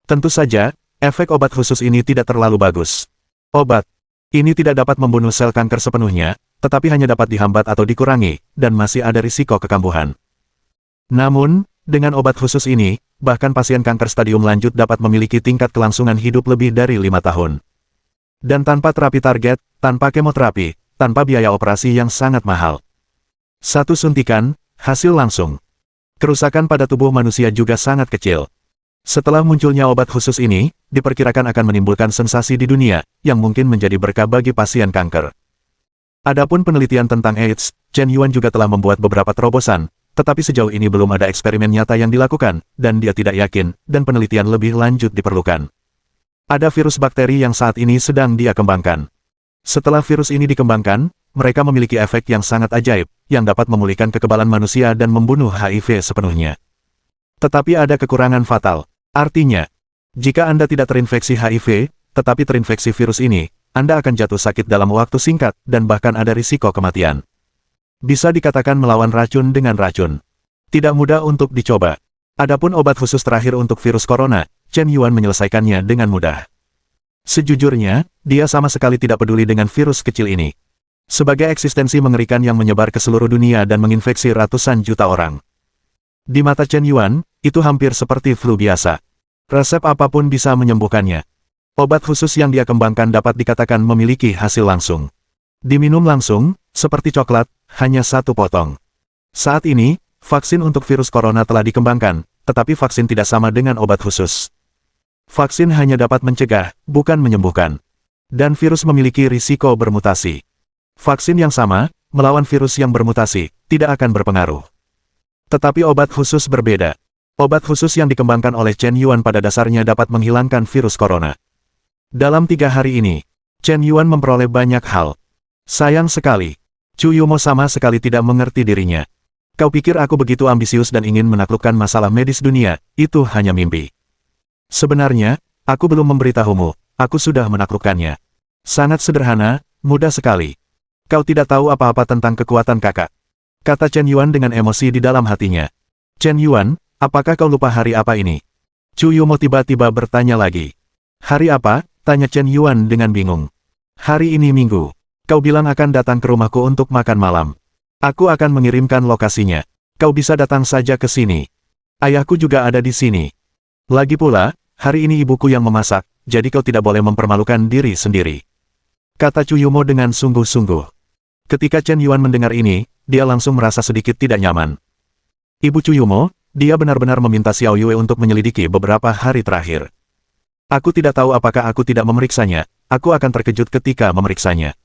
Tentu saja, efek obat khusus ini tidak terlalu bagus. Obat ini tidak dapat membunuh sel kanker sepenuhnya, tetapi hanya dapat dihambat atau dikurangi, dan masih ada risiko kekambuhan. Namun, dengan obat khusus ini, bahkan pasien kanker stadium lanjut dapat memiliki tingkat kelangsungan hidup lebih dari 5 tahun. Dan tanpa terapi target, tanpa kemoterapi, tanpa biaya operasi yang sangat mahal. Satu suntikan, hasil langsung. Kerusakan pada tubuh manusia juga sangat kecil. Setelah munculnya obat khusus ini, diperkirakan akan menimbulkan sensasi di dunia, yang mungkin menjadi berkah bagi pasien kanker. Adapun penelitian tentang AIDS, Chen Yuan juga telah membuat beberapa terobosan, tetapi sejauh ini belum ada eksperimen nyata yang dilakukan, dan dia tidak yakin, dan penelitian lebih lanjut diperlukan. Ada virus bakteri yang saat ini sedang dia kembangkan. Setelah virus ini dikembangkan, mereka memiliki efek yang sangat ajaib, yang dapat memulihkan kekebalan manusia dan membunuh HIV sepenuhnya. Tetapi ada kekurangan fatal. Artinya, jika Anda tidak terinfeksi HIV, tetapi terinfeksi virus ini, Anda akan jatuh sakit dalam waktu singkat, dan bahkan ada risiko kematian. Bisa dikatakan melawan racun dengan racun. Tidak mudah untuk dicoba. Adapun obat khusus terakhir untuk virus corona, Chen Yuan menyelesaikannya dengan mudah. Sejujurnya, dia sama sekali tidak peduli dengan virus kecil ini. Sebagai eksistensi mengerikan yang menyebar ke seluruh dunia dan menginfeksi ratusan juta orang. Di mata Chen Yuan, itu hampir seperti flu biasa. Resep apapun bisa menyembuhkannya. Obat khusus yang dia kembangkan dapat dikatakan memiliki hasil langsung. Diminum langsung, seperti coklat, hanya satu potong. Saat ini, vaksin untuk virus corona telah dikembangkan, tetapi vaksin tidak sama dengan obat khusus. Vaksin hanya dapat mencegah, bukan menyembuhkan. Dan virus memiliki risiko bermutasi. Vaksin yang sama, melawan virus yang bermutasi, tidak akan berpengaruh. Tetapi obat khusus berbeda. Obat khusus yang dikembangkan oleh Chen Yuan pada dasarnya dapat menghilangkan virus corona. Dalam 3 hari ini, Chen Yuan memperoleh banyak hal. Sayang sekali, Chu Yumo sama sekali tidak mengerti dirinya. Kau pikir aku begitu ambisius dan ingin menaklukkan masalah medis dunia, itu hanya mimpi. Sebenarnya, aku belum memberitahumu, aku sudah menaklukkannya. Sangat sederhana, mudah sekali. Kau tidak tahu apa-apa tentang kekuatan kakak. Kata Chen Yuan dengan emosi di dalam hatinya. Chen Yuan, apakah kau lupa hari apa ini? Chu Yumo tiba-tiba bertanya lagi. Hari apa? Tanya Chen Yuan dengan bingung. Hari ini Minggu. Kau bilang akan datang ke rumahku untuk makan malam. Aku akan mengirimkan lokasinya. Kau bisa datang saja ke sini. Ayahku juga ada di sini. Lagi pula, hari ini ibuku yang memasak, jadi kau tidak boleh mempermalukan diri sendiri. Kata Chu Yumo dengan sungguh-sungguh. Ketika Chen Yuan mendengar ini, dia langsung merasa sedikit tidak nyaman. Ibu Chu Yumo, dia benar-benar meminta Xiao Yue untuk menyelidiki beberapa hari terakhir. Aku tidak tahu apakah aku tidak memeriksanya, aku akan terkejut ketika memeriksanya.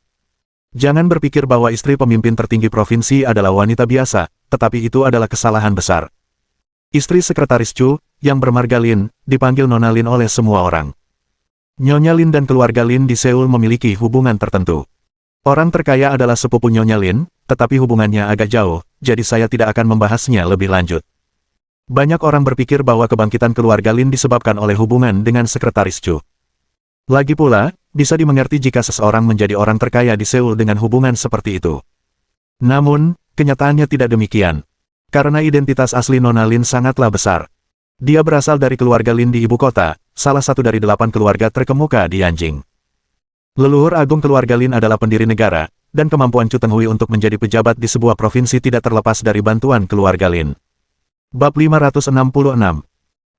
Jangan berpikir bahwa istri pemimpin tertinggi provinsi adalah wanita biasa, tetapi itu adalah kesalahan besar. Istri sekretaris Chu, yang bermarga Lin, dipanggil Nona Lin oleh semua orang. Nyonya Lin dan keluarga Lin di Seoul memiliki hubungan tertentu. Orang terkaya adalah sepupu Nyonya Lin, tetapi hubungannya agak jauh, jadi saya tidak akan membahasnya lebih lanjut. Banyak orang berpikir bahwa kebangkitan keluarga Lin disebabkan oleh hubungan dengan sekretaris Chu. Lagi pula, bisa dimengerti jika seseorang menjadi orang terkaya di Seoul dengan hubungan seperti itu. Namun, kenyataannya tidak demikian. Karena identitas asli Nona Lin sangatlah besar. Dia berasal dari keluarga Lin di ibu kota, salah satu dari 8 keluarga terkemuka di Yanjing. Leluhur agung keluarga Lin adalah pendiri negara, dan kemampuan Chu Tenghui untuk menjadi pejabat di sebuah provinsi tidak terlepas dari bantuan keluarga Lin. Bab 566.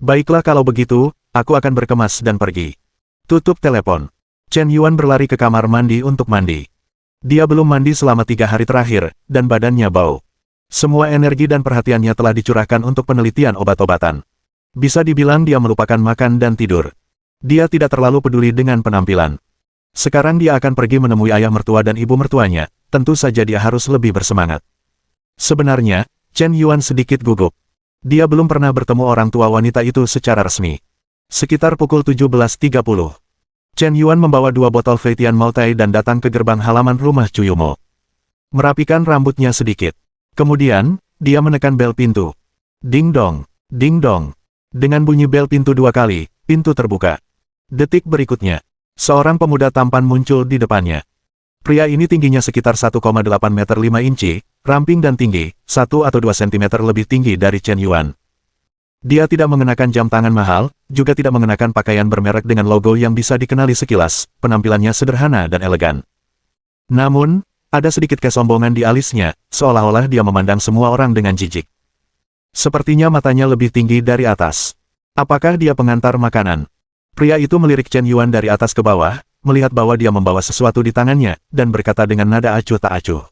Baiklah kalau begitu, aku akan berkemas dan pergi. Tutup telepon. Chen Yuan berlari ke kamar mandi untuk mandi. Dia belum mandi selama 3 hari terakhir, dan badannya bau. Semua energi dan perhatiannya telah dicurahkan untuk penelitian obat-obatan. Bisa dibilang dia melupakan makan dan tidur. Dia tidak terlalu peduli dengan penampilan. Sekarang dia akan pergi menemui ayah mertua dan ibu mertuanya, tentu saja dia harus lebih bersemangat. Sebenarnya, Chen Yuan sedikit gugup. Dia belum pernah bertemu orang tua wanita itu secara resmi. Sekitar pukul 17.30. Chen Yuan membawa 2 botol Feitian Moutai dan datang ke gerbang halaman rumah Chu Yumo. Merapikan rambutnya sedikit. Kemudian, dia menekan bel pintu. Ding dong, ding dong. Dengan bunyi bel pintu 2 kali, pintu terbuka. Detik berikutnya, seorang pemuda tampan muncul di depannya. Pria ini tingginya sekitar 1,8 meter 5 inci, ramping dan tinggi, 1 atau 2 cm lebih tinggi dari Chen Yuan. Dia tidak mengenakan jam tangan mahal, juga tidak mengenakan pakaian bermerek dengan logo yang bisa dikenali sekilas, penampilannya sederhana dan elegan. Namun, ada sedikit kesombongan di alisnya, seolah-olah dia memandang semua orang dengan jijik. Sepertinya matanya lebih tinggi dari atas. Apakah dia pengantar makanan? Pria itu melirik Chen Yuan dari atas ke bawah, melihat bahwa dia membawa sesuatu di tangannya, dan berkata dengan nada acuh tak acuh.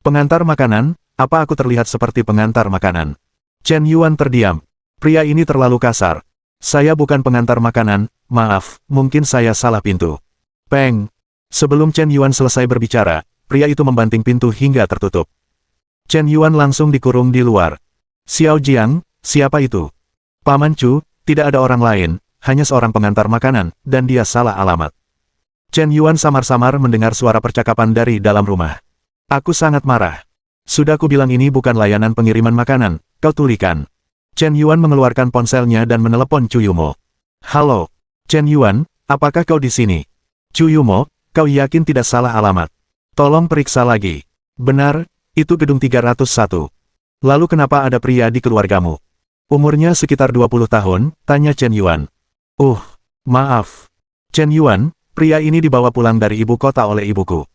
Pengantar makanan, Apa aku terlihat seperti pengantar makanan? Chen Yuan terdiam. Pria ini terlalu kasar. Saya bukan pengantar makanan, maaf, mungkin saya salah pintu. Peng. Sebelum Chen Yuan selesai berbicara, pria itu membanting pintu hingga tertutup. Chen Yuan langsung dikurung di luar. Xiao Jiang, siapa itu? Paman Chu, tidak ada orang lain, hanya seorang pengantar makanan, dan dia salah alamat. Chen Yuan samar-samar mendengar suara percakapan dari dalam rumah. Aku sangat marah. Sudah ku bilang ini bukan layanan pengiriman makanan, kau tulikan. Chen Yuan mengeluarkan ponselnya dan menelepon Chu Yumo. Halo, Chen Yuan, apakah kau di sini? Chu Yumo, kau yakin tidak salah alamat? Tolong periksa lagi. Benar, itu gedung 301. Lalu kenapa ada pria di keluargamu? Umurnya sekitar 20 tahun, tanya Chen Yuan. Maaf. Chen Yuan, pria ini dibawa pulang dari ibu kota oleh ibuku.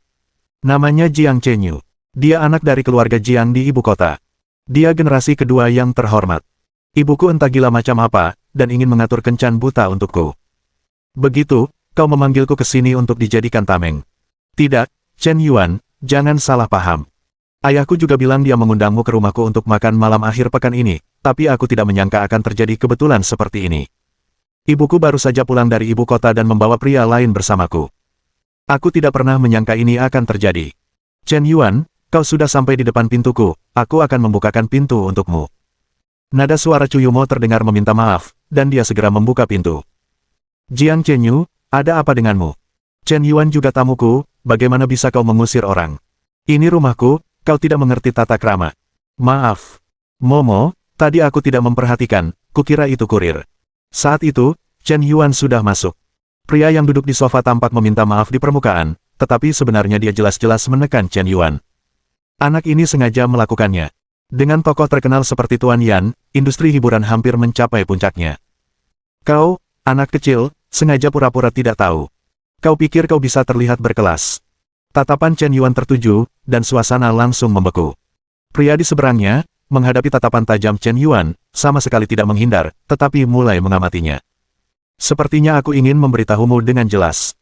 Namanya Jiang Chenyu. Dia anak dari keluarga Jiang di ibu kota. Dia generasi kedua yang terhormat. Ibuku entah gila macam apa, dan ingin mengatur kencan buta untukku. Begitu, kau memanggilku ke sini untuk dijadikan tameng. Tidak, Chen Yuan, jangan salah paham. Ayahku juga bilang dia mengundangmu ke rumahku untuk makan malam akhir pekan ini, tapi aku tidak menyangka akan terjadi kebetulan seperti ini. Ibuku baru saja pulang dari ibu kota dan membawa pria lain bersamaku. Aku tidak pernah menyangka ini akan terjadi. Chen Yuan, kau sudah sampai di depan pintuku, aku akan membukakan pintu untukmu. Nada suara Chu Yumo terdengar meminta maaf, dan dia segera membuka pintu. Jiang Chenyu, ada apa denganmu? Chen Yuan juga tamuku, bagaimana bisa kau mengusir orang? Ini rumahku, kau tidak mengerti tata krama. Maaf. Momo, tadi aku tidak memperhatikan, kukira itu kurir. Saat itu, Chen Yuan sudah masuk. Pria yang duduk di sofa tampak meminta maaf di permukaan, tetapi sebenarnya dia jelas-jelas menekan Chen Yuan. Anak ini sengaja melakukannya. Dengan tokoh terkenal seperti Tuan Yan, industri hiburan hampir mencapai puncaknya. Kau, anak kecil, sengaja pura-pura tidak tahu. Kau pikir kau bisa terlihat berkelas. Tatapan Chen Yuan tertuju, dan suasana langsung membeku. Pria di seberangnya, menghadapi tatapan tajam Chen Yuan, sama sekali tidak menghindar, tetapi mulai mengamatinya. Sepertinya aku ingin memberitahumu dengan jelas.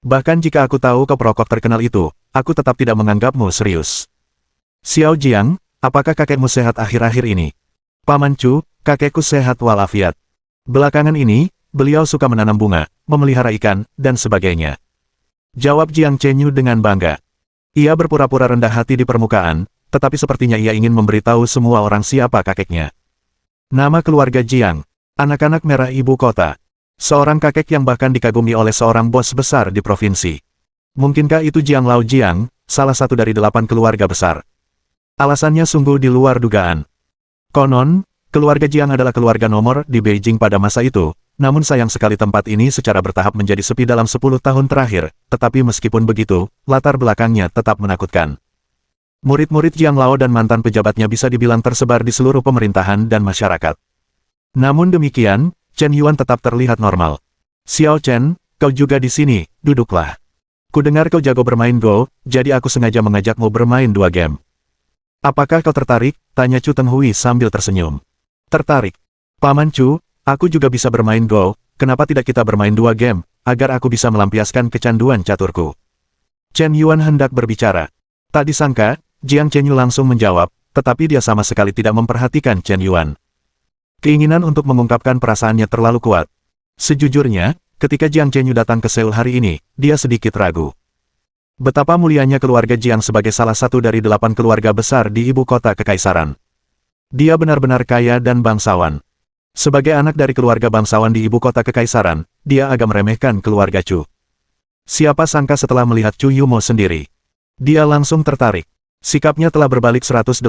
Bahkan jika aku tahu kau perokok terkenal itu, aku tetap tidak menganggapmu serius. Xiao Jiang, apakah kakekmu sehat akhir-akhir ini? Paman Chu, kakekku sehat walafiat. Belakangan ini, beliau suka menanam bunga, memelihara ikan, dan sebagainya. Jawab Jiang Chenyu dengan bangga. Ia berpura-pura rendah hati di permukaan, tetapi sepertinya ia ingin memberitahu semua orang siapa kakeknya. Nama keluarga Jiang, anak-anak merah ibu kota. Seorang kakek yang bahkan dikagumi oleh seorang bos besar di provinsi. Mungkinkah itu Jiang Lao Jiang, salah satu dari 8 keluarga besar? Alasannya sungguh di luar dugaan. Konon, keluarga Jiang adalah keluarga nomor di Beijing pada masa itu, namun sayang sekali tempat ini secara bertahap menjadi sepi dalam 10 tahun terakhir, tetapi meskipun begitu, latar belakangnya tetap menakutkan. Murid-murid Jiang Lao dan mantan pejabatnya bisa dibilang tersebar di seluruh pemerintahan dan masyarakat. Namun demikian, Chen Yuan tetap terlihat normal. Xiao Chen, kau juga di sini, duduklah. Kudengar kau jago bermain Go, jadi aku sengaja mengajakmu bermain 2 game. Apakah kau tertarik? Tanya Chu Tenghui sambil tersenyum. Tertarik. Paman Chu, aku juga bisa bermain Go, kenapa tidak kita bermain 2 game, agar aku bisa melampiaskan kecanduan caturku. Chen Yuan hendak berbicara. Tak disangka, Jiang Chenyu langsung menjawab, tetapi dia sama sekali tidak memperhatikan Chen Yuan. Keinginan untuk mengungkapkan perasaannya terlalu kuat. Sejujurnya, ketika Jiang Chenyu datang ke Seoul hari ini, dia sedikit ragu. Betapa mulianya keluarga Jiang sebagai salah satu dari 8 keluarga besar di ibu kota kekaisaran. Dia benar-benar kaya dan bangsawan. Sebagai anak dari keluarga bangsawan di ibu kota kekaisaran, dia agak meremehkan keluarga Chu. Siapa sangka setelah melihat Chu Yumo sendiri, dia langsung tertarik. Sikapnya telah berbalik 180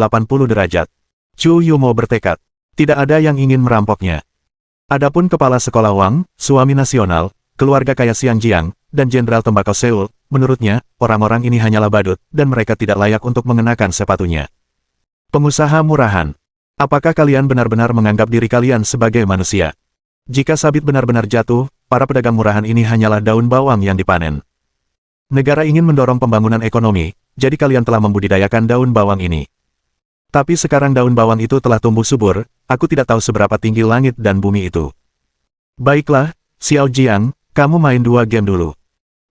derajat. Chu Yumo bertekad, tidak ada yang ingin merampoknya. Adapun kepala sekolah Wang, suami nasional, keluarga kaya Xiang Jiang, dan Jenderal Tembakau Seoul, menurutnya, orang-orang ini hanyalah badut, dan mereka tidak layak untuk mengenakan sepatunya. Pengusaha murahan. Apakah kalian benar-benar menganggap diri kalian sebagai manusia? Jika sabit benar-benar jatuh, para pedagang murahan ini hanyalah daun bawang yang dipanen. Negara ingin mendorong pembangunan ekonomi, jadi kalian telah membudidayakan daun bawang ini. Tapi sekarang daun bawang itu telah tumbuh subur, aku tidak tahu seberapa tinggi langit dan bumi itu. Baiklah, Xiao Jiang, kamu main 2 game dulu.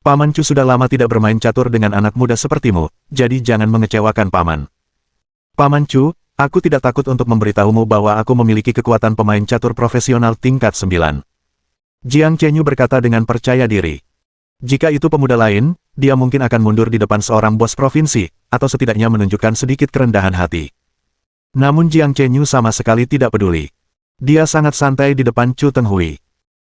Paman Chu sudah lama tidak bermain catur dengan anak muda sepertimu, jadi jangan mengecewakan paman. Paman Chu, aku tidak takut untuk memberitahumu bahwa aku memiliki kekuatan pemain catur profesional tingkat 9. Jiang Chenyu berkata dengan percaya diri. Jika itu pemuda lain, dia mungkin akan mundur di depan seorang bos provinsi, atau setidaknya menunjukkan sedikit kerendahan hati. Namun Jiang Chenyu sama sekali tidak peduli. Dia sangat santai di depan Chu Tenghui.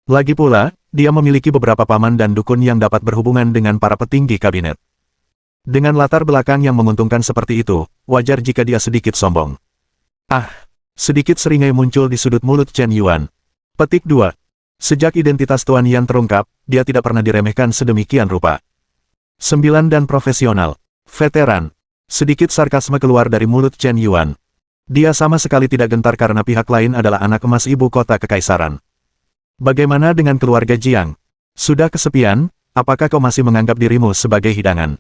Lagi pula, dia memiliki beberapa paman dan dukun yang dapat berhubungan dengan para petinggi kabinet. Dengan latar belakang yang menguntungkan seperti itu, wajar jika dia sedikit sombong. Ah, sedikit seringai muncul di sudut mulut Chen Yuan. Petik 2. Sejak identitas Tuan Yan terungkap, dia tidak pernah diremehkan sedemikian rupa. 9 dan profesional. Veteran. Sedikit sarkasme keluar dari mulut Chen Yuan. Dia sama sekali tidak gentar karena pihak lain adalah anak emas ibu kota kekaisaran. Bagaimana dengan keluarga Jiang? Sudah kesepian, apakah kau masih menganggap dirimu sebagai hidangan?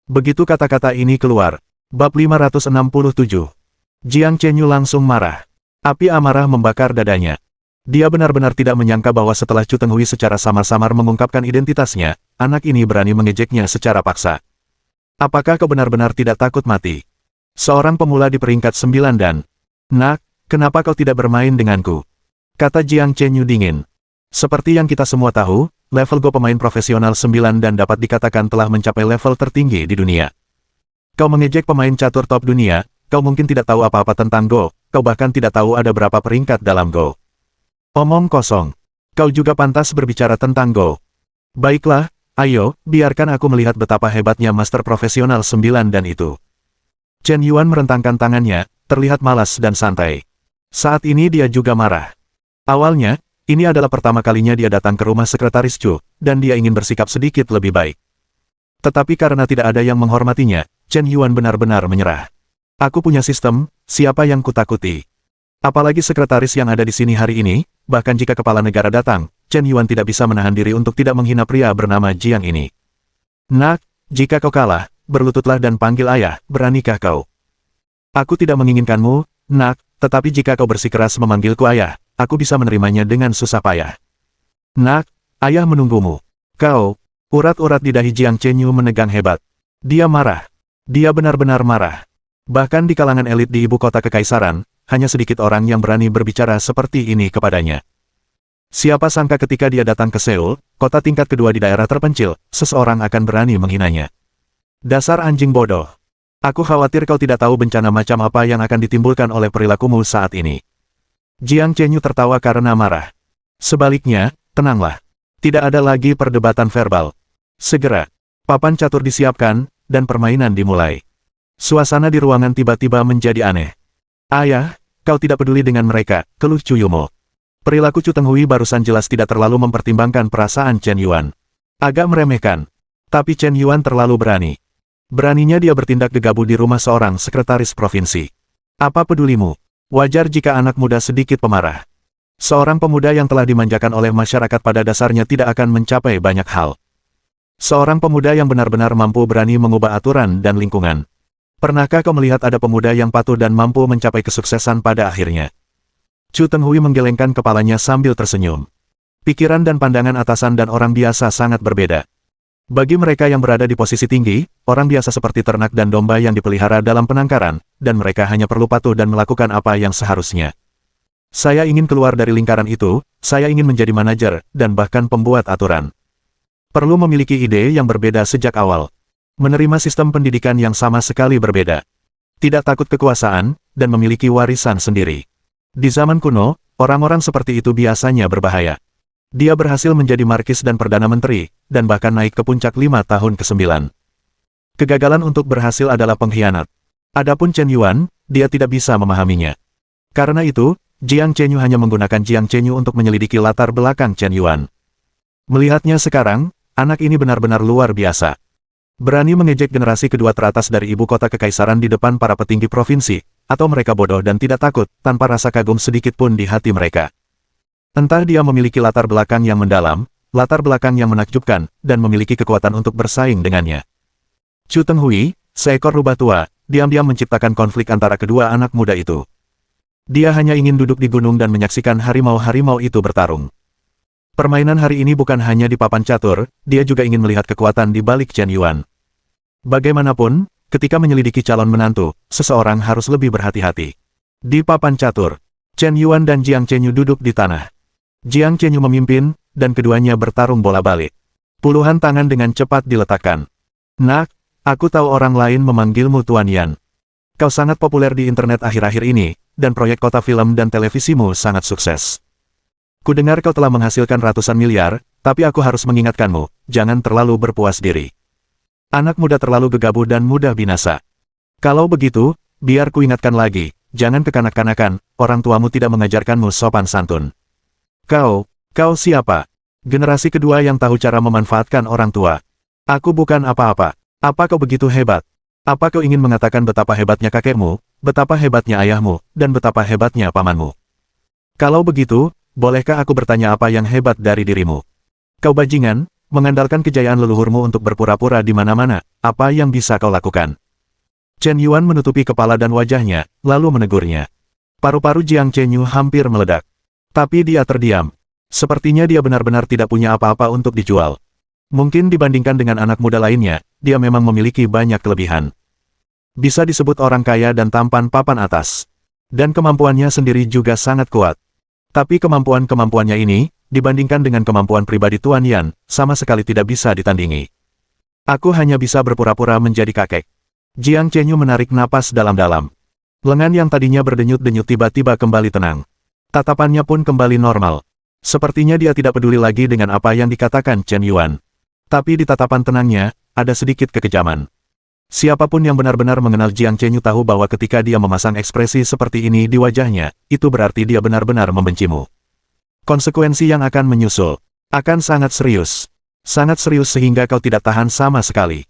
Begitu kata-kata ini keluar. Bab 567. Jiang Chenyu langsung marah. Api amarah membakar dadanya. Dia benar-benar tidak menyangka bahwa setelah Chu Tenghui secara samar-samar mengungkapkan identitasnya, anak ini berani mengejeknya secara paksa. Apakah kau benar-benar tidak takut mati? Seorang pemula di peringkat 9 dan... Nak, kenapa kau tidak bermain denganku? Kata Jiang Chenyu dingin. Seperti yang kita semua tahu, level Go pemain profesional 9 dan dapat dikatakan telah mencapai level tertinggi di dunia. Kau mengejek pemain catur top dunia, kau mungkin tidak tahu apa-apa tentang Go, kau bahkan tidak tahu ada berapa peringkat dalam Go. Omong kosong. Kau juga pantas berbicara tentang Go. Baiklah, ayo, biarkan aku melihat betapa hebatnya master profesional 9 dan itu. Chen Yuan merentangkan tangannya, terlihat malas dan santai. Saat ini dia juga marah. Awalnya, ini adalah pertama kalinya dia datang ke rumah sekretaris Chu, dan dia ingin bersikap sedikit lebih baik. Tetapi karena tidak ada yang menghormatinya, Chen Yuan benar-benar menyerah. Aku punya sistem, siapa yang kutakuti? Apalagi sekretaris yang ada di sini hari ini, bahkan jika kepala negara datang, Chen Yuan tidak bisa menahan diri untuk tidak menghina pria bernama Jiang ini. Nak, jika kau kalah, berlututlah dan panggil ayah, beranikah kau? Aku tidak menginginkanmu, nak, tetapi jika kau bersikeras memanggilku ayah, aku bisa menerimanya dengan susah payah. Nak, ayah menunggumu. Kau, urat-urat di dahi Jiang Chenyu menegang hebat. Dia marah. Dia benar-benar marah. Bahkan di kalangan elit di ibu kota kekaisaran, hanya sedikit orang yang berani berbicara seperti ini kepadanya. Siapa sangka ketika dia datang ke Seoul, kota tingkat kedua di daerah terpencil, seseorang akan berani menghinanya. Dasar anjing bodoh. Aku khawatir kau tidak tahu bencana macam apa yang akan ditimbulkan oleh perilakumu saat ini. Jiang Chenyu tertawa karena marah. Sebaliknya, tenanglah. Tidak ada lagi perdebatan verbal. Segera, papan catur disiapkan, dan permainan dimulai. Suasana di ruangan tiba-tiba menjadi aneh. Ayah, kau tidak peduli dengan mereka, keluh Chuyumo. Perilaku Chu Tenghui barusan jelas tidak terlalu mempertimbangkan perasaan Chen Yuan. Agak meremehkan. Tapi Chen Yuan terlalu berani. Beraninya dia bertindak gegabah di rumah seorang sekretaris provinsi. Apa pedulimu? Wajar jika anak muda sedikit pemarah. Seorang pemuda yang telah dimanjakan oleh masyarakat pada dasarnya tidak akan mencapai banyak hal. Seorang pemuda yang benar-benar mampu berani mengubah aturan dan lingkungan. Pernahkah kau melihat ada pemuda yang patuh dan mampu mencapai kesuksesan pada akhirnya? Chu Tenghui menggelengkan kepalanya sambil tersenyum. Pikiran dan pandangan atasan dan orang biasa sangat berbeda. Bagi mereka yang berada di posisi tinggi, orang biasa seperti ternak dan domba yang dipelihara dalam penangkaran, dan mereka hanya perlu patuh dan melakukan apa yang seharusnya. Saya ingin keluar dari lingkaran itu, saya ingin menjadi manajer, dan bahkan pembuat aturan. Perlu memiliki ide yang berbeda sejak awal. Menerima sistem pendidikan yang sama sekali berbeda. Tidak takut kekuasaan, dan memiliki warisan sendiri. Di zaman kuno, orang-orang seperti itu biasanya berbahaya. Dia berhasil menjadi markis dan perdana menteri, dan bahkan naik ke puncak 5 tahun ke-9. Kegagalan untuk berhasil adalah pengkhianat. Adapun Chen Yuan, dia tidak bisa memahaminya. Karena itu, Jiang Chenyu hanya menggunakan Jiang Chenyu untuk menyelidiki latar belakang Chen Yuan. Melihatnya sekarang, anak ini benar-benar luar biasa. Berani mengejek generasi kedua teratas dari ibu kota kekaisaran di depan para petinggi provinsi, atau mereka bodoh dan tidak takut, tanpa rasa kagum sedikit pun di hati mereka. Entah dia memiliki latar belakang yang mendalam, latar belakang yang menakjubkan, dan memiliki kekuatan untuk bersaing dengannya. Chu Tenghui, seekor rubah tua, diam-diam menciptakan konflik antara kedua anak muda itu. Dia hanya ingin duduk di gunung dan menyaksikan harimau-harimau itu bertarung. Permainan hari ini bukan hanya di papan catur, dia juga ingin melihat kekuatan di balik Chen Yuan. Bagaimanapun, ketika menyelidiki calon menantu, seseorang harus lebih berhati-hati. Di papan catur, Chen Yuan dan Jiang Chenyu duduk di tanah. Jiang Chenyu memimpin, dan keduanya bertarung bola balik. Puluhan tangan dengan cepat diletakkan. Nak, aku tahu orang lain memanggilmu Tuan Yan. Kau sangat populer di internet akhir-akhir ini, dan proyek kota film dan televisimu sangat sukses. Kudengar kau telah menghasilkan ratusan miliar, tapi aku harus mengingatkanmu, jangan terlalu berpuas diri. Anak muda terlalu gegabah dan mudah binasa. Kalau begitu, biar ku ingatkan lagi, jangan kekanak-kanakan, orang tuamu tidak mengajarkanmu sopan santun. Kau siapa? Generasi kedua yang tahu cara memanfaatkan orang tua. Aku bukan apa-apa. Apa kau begitu hebat? Apa kau ingin mengatakan betapa hebatnya kakekmu, betapa hebatnya ayahmu, dan betapa hebatnya pamanmu? Kalau begitu, bolehkah aku bertanya apa yang hebat dari dirimu? Kau bajingan, mengandalkan kejayaan leluhurmu untuk berpura-pura di mana-mana, apa yang bisa kau lakukan? Chen Yuan menutupi kepala dan wajahnya, lalu menegurnya. Paru-paru Jiang Chenyu hampir meledak. Tapi dia terdiam. Sepertinya dia benar-benar tidak punya apa-apa untuk dijual. Mungkin dibandingkan dengan anak muda lainnya, dia memang memiliki banyak kelebihan. Bisa disebut orang kaya dan tampan papan atas. Dan kemampuannya sendiri juga sangat kuat. Tapi kemampuannya ini, dibandingkan dengan kemampuan pribadi Tuan Yan, sama sekali tidak bisa ditandingi. Aku hanya bisa berpura-pura menjadi kakek. Jiang Chenyu menarik napas dalam-dalam. Lengan yang tadinya berdenyut-denyut tiba-tiba kembali tenang. Tatapannya pun kembali normal. Sepertinya dia tidak peduli lagi dengan apa yang dikatakan Chen Yuan. Tapi di tatapan tenangnya, ada sedikit kekejaman. Siapapun yang benar-benar mengenal Jiang Chenyu tahu bahwa ketika dia memasang ekspresi seperti ini di wajahnya, itu berarti dia benar-benar membencimu. Konsekuensi yang akan menyusul akan sangat serius. Sangat serius sehingga kau tidak tahan sama sekali.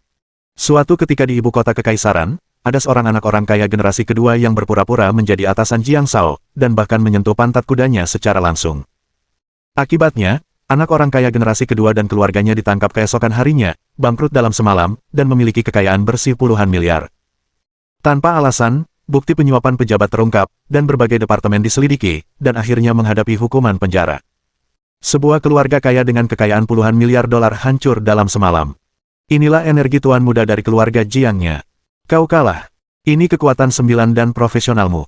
Suatu ketika di ibu kota kekaisaran, ada seorang anak orang kaya generasi kedua yang berpura-pura menjadi atasan Jiang Shao, dan bahkan menyentuh pantat kudanya secara langsung. Akibatnya, anak orang kaya generasi kedua dan keluarganya ditangkap keesokan harinya, bangkrut dalam semalam, dan memiliki kekayaan bersih puluhan miliar. Tanpa alasan, bukti penyuapan pejabat terungkap, dan berbagai departemen diselidiki, dan akhirnya menghadapi hukuman penjara. Sebuah keluarga kaya dengan kekayaan puluhan miliar dolar hancur dalam semalam. Inilah energi tuan muda dari keluarga Jiangnya. Kau kalah. Ini kekuatan 9 dan profesionalmu.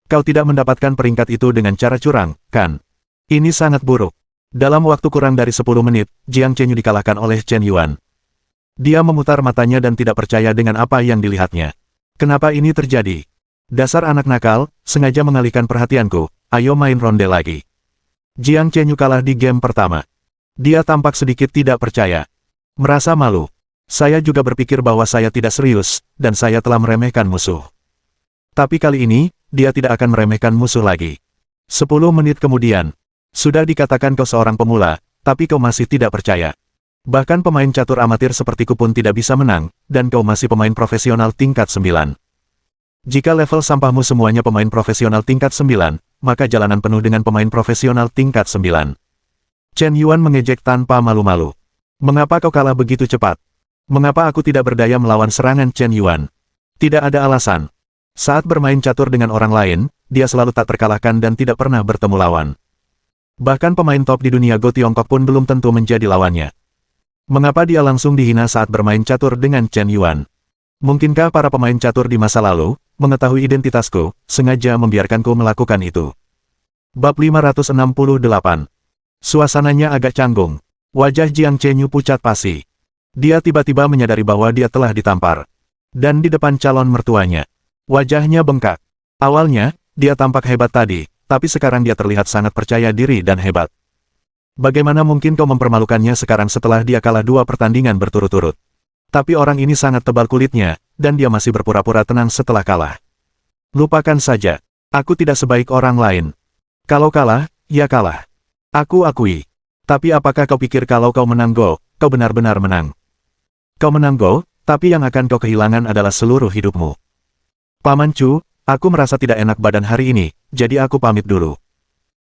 Kau tidak mendapatkan peringkat itu dengan cara curang, kan? Ini sangat buruk. Dalam waktu kurang dari 10 menit, Jiang Chenyu dikalahkan oleh Chen Yuan. Dia memutar matanya dan tidak percaya dengan apa yang dilihatnya. Kenapa ini terjadi? Dasar anak nakal, sengaja mengalihkan perhatianku, ayo main ronde lagi. Jiang Chenyu kalah di game pertama. Dia tampak sedikit tidak percaya. Merasa malu. Saya juga berpikir bahwa saya tidak serius, dan saya telah meremehkan musuh. Tapi kali ini, dia tidak akan meremehkan musuh lagi. 10 menit kemudian. Sudah dikatakan kau seorang pemula, tapi kau masih tidak percaya. Bahkan pemain catur amatir sepertiku pun tidak bisa menang, dan kau masih pemain profesional tingkat 9. Jika level sampahmu semuanya pemain profesional tingkat 9, maka jalanan penuh dengan pemain profesional tingkat 9. Chen Yuan mengejek tanpa malu-malu. Mengapa kau kalah begitu cepat? Mengapa aku tidak berdaya melawan serangan Chen Yuan? Tidak ada alasan. Saat bermain catur dengan orang lain, dia selalu tak terkalahkan dan tidak pernah bertemu lawan. Bahkan pemain top di dunia Go Tiongkok pun belum tentu menjadi lawannya. Mengapa dia langsung dihina saat bermain catur dengan Chen Yuan? Mungkinkah para pemain catur di masa lalu, mengetahui identitasku, sengaja membiarkanku melakukan itu? Bab 568. Suasananya agak canggung. Wajah Jiang Chenyu pucat pasi. Dia tiba-tiba menyadari bahwa dia telah ditampar. Dan di depan calon mertuanya. Wajahnya bengkak. Awalnya, dia tampak hebat tadi. Tapi sekarang dia terlihat sangat percaya diri dan hebat. Bagaimana mungkin kau mempermalukannya sekarang setelah dia kalah 2 pertandingan berturut-turut? Tapi orang ini sangat tebal kulitnya, dan dia masih berpura-pura tenang setelah kalah. Lupakan saja. Aku tidak sebaik orang lain. Kalau kalah, ya kalah. Aku akui. Tapi apakah kau pikir kalau kau menang Go, kau benar-benar menang? Kau menang Go, tapi yang akan kau kehilangan adalah seluruh hidupmu. Paman Chu, aku merasa tidak enak badan hari ini, jadi aku pamit dulu.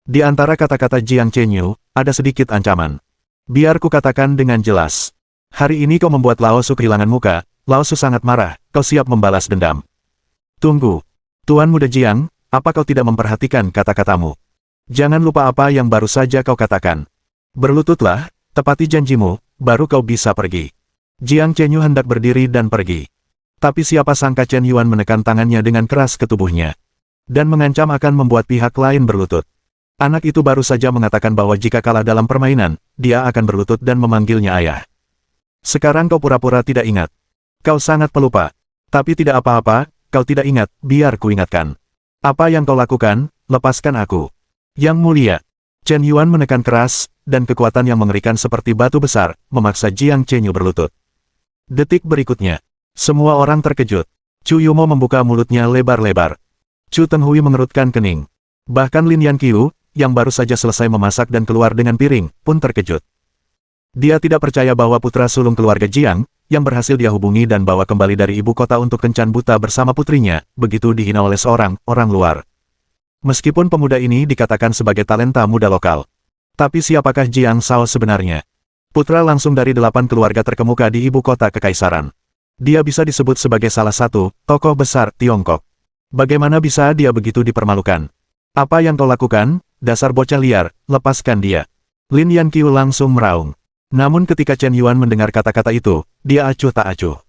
Di antara kata-kata Jiang Chenyu, ada sedikit ancaman. Biar ku katakan dengan jelas. Hari ini kau membuat Lao Su kehilangan muka, Lao Su sangat marah, kau siap membalas dendam. Tunggu. Tuan Muda Jiang, apa kau tidak memperhatikan kata-katamu? Jangan lupa apa yang baru saja kau katakan. Berlututlah, tepati janjimu, baru kau bisa pergi. Jiang Chenyu hendak berdiri dan pergi. Tapi siapa sangka Chen Yuan menekan tangannya dengan keras ke tubuhnya. Dan mengancam akan membuat pihak lain berlutut. Anak itu baru saja mengatakan bahwa jika kalah dalam permainan, dia akan berlutut dan memanggilnya ayah. Sekarang kau pura-pura tidak ingat. Kau sangat pelupa. Tapi tidak apa-apa, kau tidak ingat, biar ku ingatkan. Apa yang kau lakukan, lepaskan aku. Yang mulia. Chen Yuan menekan keras, dan kekuatan yang mengerikan seperti batu besar, memaksa Jiang Chenyu berlutut. Detik berikutnya. Semua orang terkejut. Chu Yumo membuka mulutnya lebar-lebar. Chu Tenghui mengerutkan kening. Bahkan Lin Yanqiu, yang baru saja selesai memasak dan keluar dengan piring, pun terkejut. Dia tidak percaya bahwa putra sulung keluarga Jiang, yang berhasil dia hubungi dan bawa kembali dari ibu kota untuk kencan buta bersama putrinya, begitu dihina oleh seorang orang luar. Meskipun pemuda ini dikatakan sebagai talenta muda lokal. Tapi siapakah Jiang Shao sebenarnya? Putra langsung dari 8 keluarga terkemuka di ibu kota kekaisaran. Dia bisa disebut sebagai salah satu tokoh besar Tiongkok. Bagaimana bisa dia begitu dipermalukan? Apa yang kau lakukan, dasar bocah liar, lepaskan dia. Lin Yanqiu langsung meraung. Namun ketika Chen Yuan mendengar kata-kata itu, dia acuh tak acuh.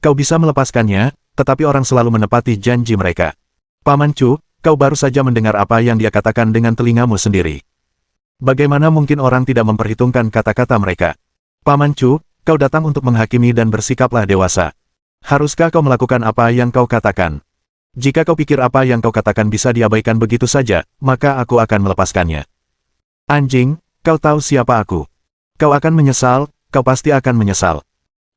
Kau bisa melepaskannya, tetapi orang selalu menepati janji mereka. Paman Chu, kau baru saja mendengar apa yang dia katakan dengan telingamu sendiri. Bagaimana mungkin orang tidak memperhitungkan kata-kata mereka? Paman Chu, kau datang untuk menghakimi dan bersikaplah dewasa. Haruskah kau melakukan apa yang kau katakan? Jika kau pikir apa yang kau katakan bisa diabaikan begitu saja, maka aku akan melepaskannya. Anjing, kau tahu siapa aku. Kau akan menyesal, kau pasti akan menyesal.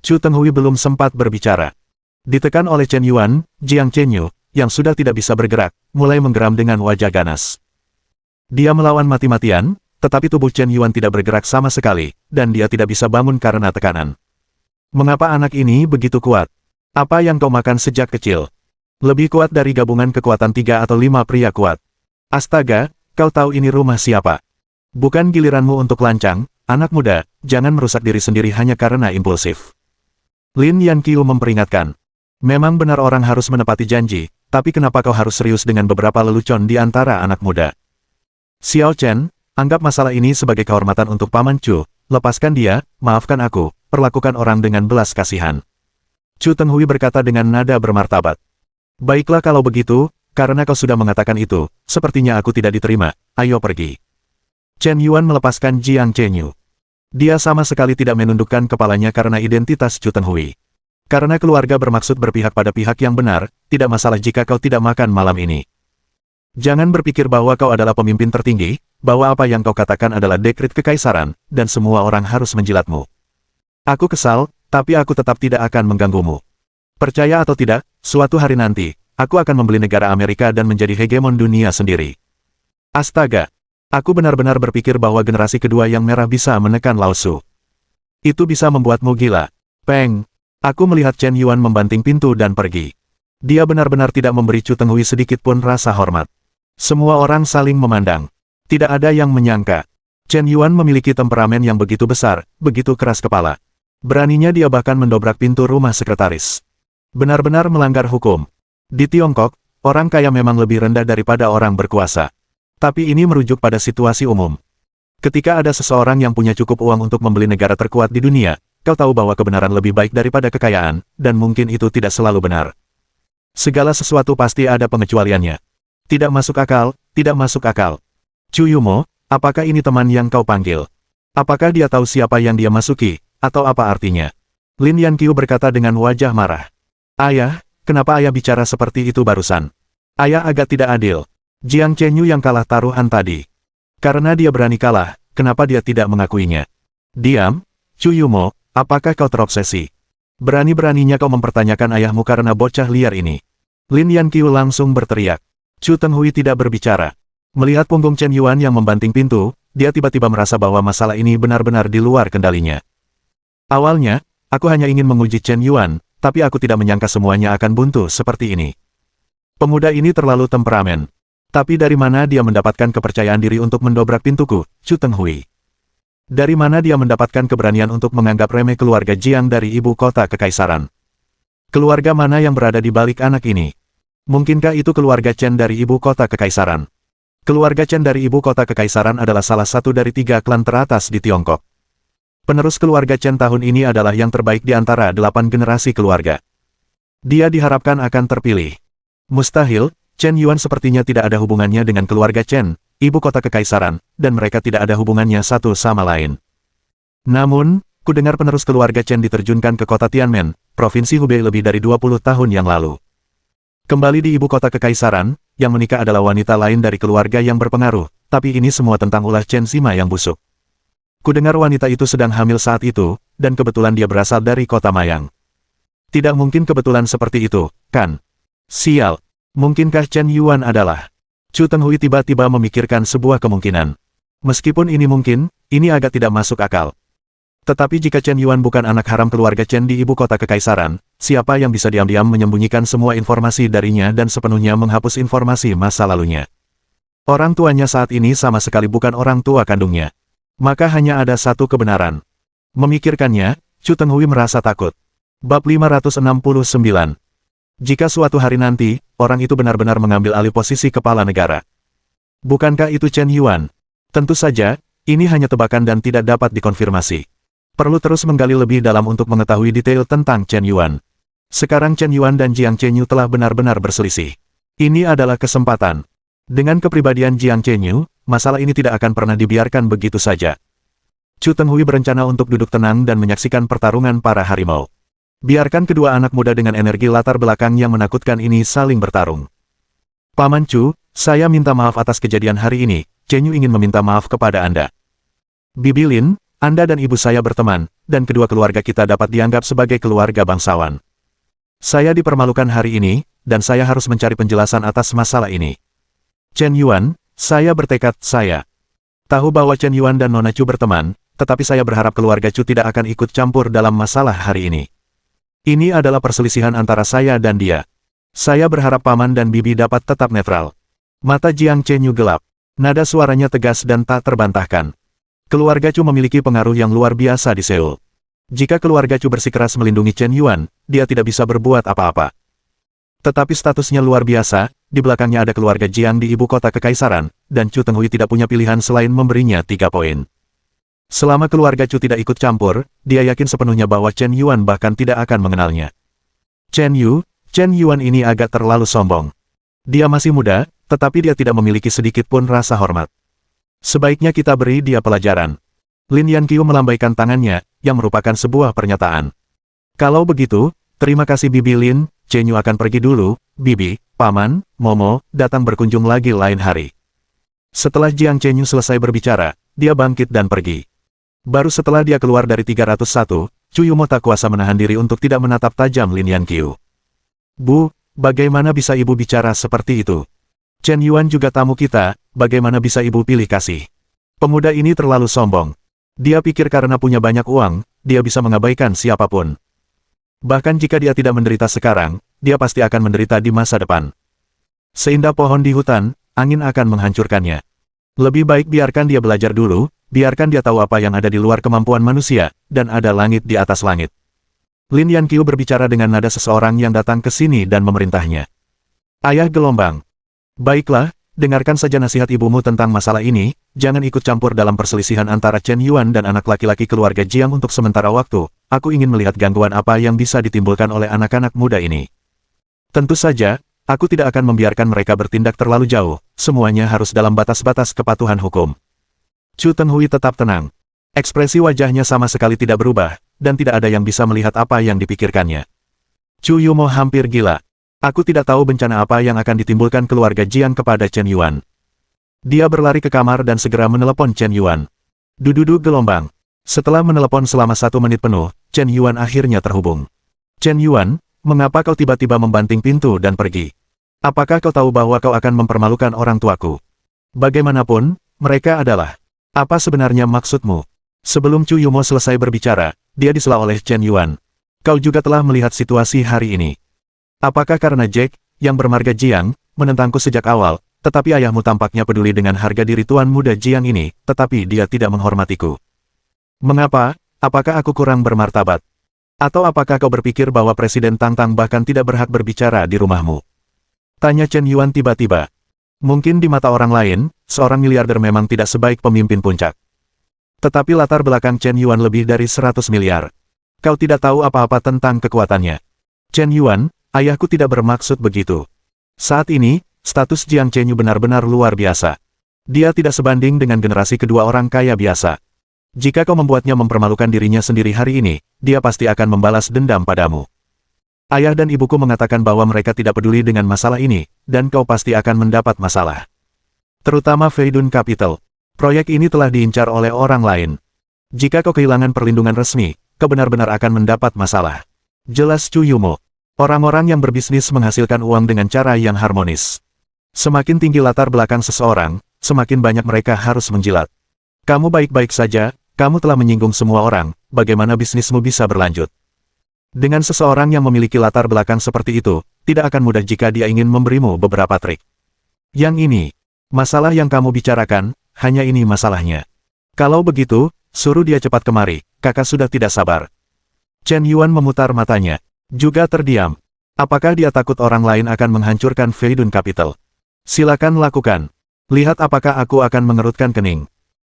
Chu Tenghui belum sempat berbicara. Ditekan oleh Chen Yuan, Jiang Chenyu, yang sudah tidak bisa bergerak, mulai menggeram dengan wajah ganas. Dia melawan mati-matian, tetapi tubuh Chen Yuan tidak bergerak sama sekali, dan dia tidak bisa bangun karena tekanan. Mengapa anak ini begitu kuat? Apa yang kau makan sejak kecil? Lebih kuat dari gabungan kekuatan 3 atau 5 pria kuat. Astaga, kau tahu ini rumah siapa? Bukan giliranmu untuk lancang, anak muda, jangan merusak diri sendiri hanya karena impulsif. Lin Yanqiu memperingatkan. Memang benar orang harus menepati janji, tapi kenapa kau harus serius dengan beberapa lelucon di antara anak muda? Xiao Chen, anggap masalah ini sebagai kehormatan untuk Paman Chu, lepaskan dia, maafkan aku, perlakukan orang dengan belas kasihan. Chu Tenghui berkata dengan nada bermartabat. Baiklah kalau begitu, karena kau sudah mengatakan itu, sepertinya aku tidak diterima, ayo pergi. Chen Yuan melepaskan Jiang Chenyu. Dia sama sekali tidak menundukkan kepalanya karena identitas Chu Tenghui. Karena keluarga bermaksud berpihak pada pihak yang benar, tidak masalah jika kau tidak makan malam ini. Jangan berpikir bahwa kau adalah pemimpin tertinggi, bahwa apa yang kau katakan adalah dekret kekaisaran, dan semua orang harus menjilatmu. Aku kesal, tapi aku tetap tidak akan mengganggumu. Percaya atau tidak, suatu hari nanti, aku akan membeli negara Amerika dan menjadi hegemon dunia sendiri. Astaga! Aku benar-benar berpikir bahwa generasi kedua yang merah bisa menekan Lao Su. Itu bisa membuatmu gila. Peng! Aku melihat Chen Yuan membanting pintu dan pergi. Dia benar-benar tidak memberi Chu Tenghui sedikit pun rasa hormat. Semua orang saling memandang. Tidak ada yang menyangka. Chen Yuan memiliki temperamen yang begitu besar, begitu keras kepala. Beraninya dia bahkan mendobrak pintu rumah sekretaris. Benar-benar melanggar hukum. Di Tiongkok, orang kaya memang lebih rendah daripada orang berkuasa. Tapi ini merujuk pada situasi umum. Ketika ada seseorang yang punya cukup uang untuk membeli negara terkuat di dunia, kau tahu bahwa kebenaran lebih baik daripada kekayaan, dan mungkin itu tidak selalu benar. Segala sesuatu pasti ada pengecualiannya. Tidak masuk akal, tidak masuk akal. Chu Yumo, apakah ini teman yang kau panggil? Apakah dia tahu siapa yang dia masuki, atau apa artinya? Lin Yanqiu berkata dengan wajah marah. Ayah, kenapa ayah bicara seperti itu barusan? Ayah agak tidak adil. Jiang Chenyu yang kalah taruhan tadi. Karena dia berani kalah, kenapa dia tidak mengakuinya? Diam, Chu Yumo, apakah kau terobsesi? Berani-beraninya kau mempertanyakan ayahmu karena bocah liar ini. Lin Yanqiu langsung berteriak. Chu Tenghui tidak berbicara. Melihat punggung Chen Yuan yang membanting pintu, dia tiba-tiba merasa bahwa masalah ini benar-benar di luar kendalinya. Awalnya, aku hanya ingin menguji Chen Yuan, tapi aku tidak menyangka semuanya akan buntu seperti ini. Pemuda ini terlalu temperamen. Tapi dari mana dia mendapatkan kepercayaan diri untuk mendobrak pintuku, Chu Tenghui? Dari mana dia mendapatkan keberanian untuk menganggap remeh keluarga Jiang dari ibu kota kekaisaran? Keluarga mana yang berada di balik anak ini? Mungkinkah itu keluarga Chen dari ibu kota kekaisaran? Keluarga Chen dari ibu kota kekaisaran adalah salah satu dari 3 klan teratas di Tiongkok. Penerus keluarga Chen tahun ini adalah yang terbaik di antara 8 generasi keluarga. Dia diharapkan akan terpilih. Mustahil, Chen Yuan sepertinya tidak ada hubungannya dengan keluarga Chen, ibu kota kekaisaran, dan mereka tidak ada hubungannya satu sama lain. Namun, ku dengar penerus keluarga Chen diterjunkan ke kota Tianmen, provinsi Hubei lebih dari 20 tahun yang lalu. Kembali di ibu kota kekaisaran, yang menikah adalah wanita lain dari keluarga yang berpengaruh, tapi ini semua tentang ulah Chen Sima yang busuk. Ku dengar wanita itu sedang hamil saat itu, dan kebetulan dia berasal dari kota Mayang. Tidak mungkin kebetulan seperti itu, kan? Sial. Mungkinkah Chen Yuan adalah? Chu Tenghui tiba-tiba memikirkan sebuah kemungkinan. Meskipun ini mungkin, ini agak tidak masuk akal. Tetapi jika Chen Yuan bukan anak haram keluarga Chen di ibu kota kekaisaran, siapa yang bisa diam-diam menyembunyikan semua informasi darinya dan sepenuhnya menghapus informasi masa lalunya? Orang tuanya saat ini sama sekali bukan orang tua kandungnya. Maka hanya ada satu kebenaran. Memikirkannya, Chu Tenghui merasa takut. Bab 569. Jika suatu hari nanti, orang itu benar-benar mengambil alih posisi kepala negara. Bukankah itu Chen Yuan? Tentu saja, ini hanya tebakan dan tidak dapat dikonfirmasi. Perlu terus menggali lebih dalam untuk mengetahui detail tentang Chen Yuan. Sekarang Chen Yuan dan Jiang Chenyu telah benar-benar berselisih. Ini adalah kesempatan. Dengan kepribadian Jiang Chenyu, masalah ini tidak akan pernah dibiarkan begitu saja. Chu Tenghui berencana untuk duduk tenang dan menyaksikan pertarungan para harimau. Biarkan kedua anak muda dengan energi latar belakang yang menakutkan ini saling bertarung. Paman Chu, saya minta maaf atas kejadian hari ini. Chenyu ingin meminta maaf kepada Anda. Bibi Lin, Anda dan ibu saya berteman, dan kedua keluarga kita dapat dianggap sebagai keluarga bangsawan. Saya dipermalukan hari ini, dan saya harus mencari penjelasan atas masalah ini. Chen Yuan, saya bertekad saya tahu bahwa Chen Yuan dan Nona Chu berteman, tetapi saya berharap keluarga Chu tidak akan ikut campur dalam masalah hari ini. Ini adalah perselisihan antara saya dan dia. Saya berharap paman dan bibi dapat tetap netral. Mata Jiang Chenyu gelap. Nada suaranya tegas dan tak terbantahkan. Keluarga Chu memiliki pengaruh yang luar biasa di Seoul. Jika keluarga Chu bersikeras melindungi Chen Yuan, dia tidak bisa berbuat apa-apa. Tetapi statusnya luar biasa, di belakangnya ada keluarga Jiang di ibu kota kekaisaran, dan Chu Tenghui tidak punya pilihan selain memberinya 3 poin. Selama keluarga Chu tidak ikut campur, dia yakin sepenuhnya bahwa Chen Yuan bahkan tidak akan mengenalnya. Chen Yuan ini agak terlalu sombong. Dia masih muda, tetapi dia tidak memiliki sedikit pun rasa hormat. Sebaiknya kita beri dia pelajaran. Lin Yanqiu melambaikan tangannya, yang merupakan sebuah pernyataan. Kalau begitu, terima kasih Bibi Lin, Chen Yu akan pergi dulu, Bibi, Paman, Momo, datang berkunjung lagi lain hari. Setelah Jiang Chenyu selesai berbicara, dia bangkit dan pergi. Baru setelah dia keluar dari 301, Chu Yumo tak kuasa menahan diri untuk tidak menatap tajam Lin Yanqiu. Bu, bagaimana bisa ibu bicara seperti itu? Chen Yuan juga tamu kita, bagaimana bisa ibu pilih kasih? Pemuda ini terlalu sombong. Dia pikir karena punya banyak uang, dia bisa mengabaikan siapapun. Bahkan jika dia tidak menderita sekarang, dia pasti akan menderita di masa depan. Seindah pohon di hutan, angin akan menghancurkannya. Lebih baik biarkan dia belajar dulu, biarkan dia tahu apa yang ada di luar kemampuan manusia, dan ada langit di atas langit. Lin Yanqiu berbicara dengan nada seseorang yang datang ke sini dan memerintahnya. Ayah gelombang. Baiklah, dengarkan saja nasihat ibumu tentang masalah ini, jangan ikut campur dalam perselisihan antara Chen Yuan dan anak laki-laki keluarga Jiang untuk sementara waktu. Aku ingin melihat gangguan apa yang bisa ditimbulkan oleh anak-anak muda ini. Tentu saja, aku tidak akan membiarkan mereka bertindak terlalu jauh, semuanya harus dalam batas-batas kepatuhan hukum. Chu Tenghui tetap tenang. Ekspresi wajahnya sama sekali tidak berubah, dan tidak ada yang bisa melihat apa yang dipikirkannya. Chu Yumo hampir gila. Aku tidak tahu bencana apa yang akan ditimbulkan keluarga Jiang kepada Chen Yuan. Dia berlari ke kamar dan segera menelepon Chen Yuan. Dududu gelombang. Setelah menelepon selama 1 menit penuh, Chen Yuan akhirnya terhubung. Chen Yuan, mengapa kau tiba-tiba membanting pintu dan pergi? Apakah kau tahu bahwa kau akan mempermalukan orang tuaku? Bagaimanapun, mereka adalah. Apa sebenarnya maksudmu? Sebelum Chu Yumo selesai berbicara, dia disela oleh Chen Yuan. Kau juga telah melihat situasi hari ini. Apakah karena Jack, yang bermarga Jiang, menentangku sejak awal, tetapi ayahmu tampaknya peduli dengan harga diri tuan muda Jiang ini, tetapi dia tidak menghormatiku? Mengapa? Apakah aku kurang bermartabat? Atau apakah kau berpikir bahwa Presiden Tang Tang bahkan tidak berhak berbicara di rumahmu? Tanya Chen Yuan tiba-tiba. Mungkin di mata orang lain, seorang miliarder memang tidak sebaik pemimpin puncak. Tetapi latar belakang Chen Yuan lebih dari 100 miliar. Kau tidak tahu apa-apa tentang kekuatannya. Chen Yuan, ayahku tidak bermaksud begitu. Saat ini, status Jiang Chenyu benar-benar luar biasa. Dia tidak sebanding dengan generasi kedua orang kaya biasa. Jika kau membuatnya mempermalukan dirinya sendiri hari ini, dia pasti akan membalas dendam padamu. Ayah dan ibuku mengatakan bahwa mereka tidak peduli dengan masalah ini, dan kau pasti akan mendapat masalah. Terutama Feidun Capital. Proyek ini telah diincar oleh orang lain. Jika kau kehilangan perlindungan resmi, kau benar-benar akan mendapat masalah. Jelas Chu Yumo. Orang-orang yang berbisnis menghasilkan uang dengan cara yang harmonis. Semakin tinggi latar belakang seseorang, semakin banyak mereka harus menjilat. Kamu baik-baik saja, kamu telah menyinggung semua orang, bagaimana bisnismu bisa berlanjut? Dengan seseorang yang memiliki latar belakang seperti itu, tidak akan mudah jika dia ingin memberimu beberapa trik. Yang ini, masalah yang kamu bicarakan, hanya ini masalahnya. Kalau begitu, suruh dia cepat kemari, kakak sudah tidak sabar. Chen Yuan memutar matanya, juga terdiam. Apakah dia takut orang lain akan menghancurkan Feidun Capital? Silakan lakukan. Lihat apakah aku akan mengerutkan kening.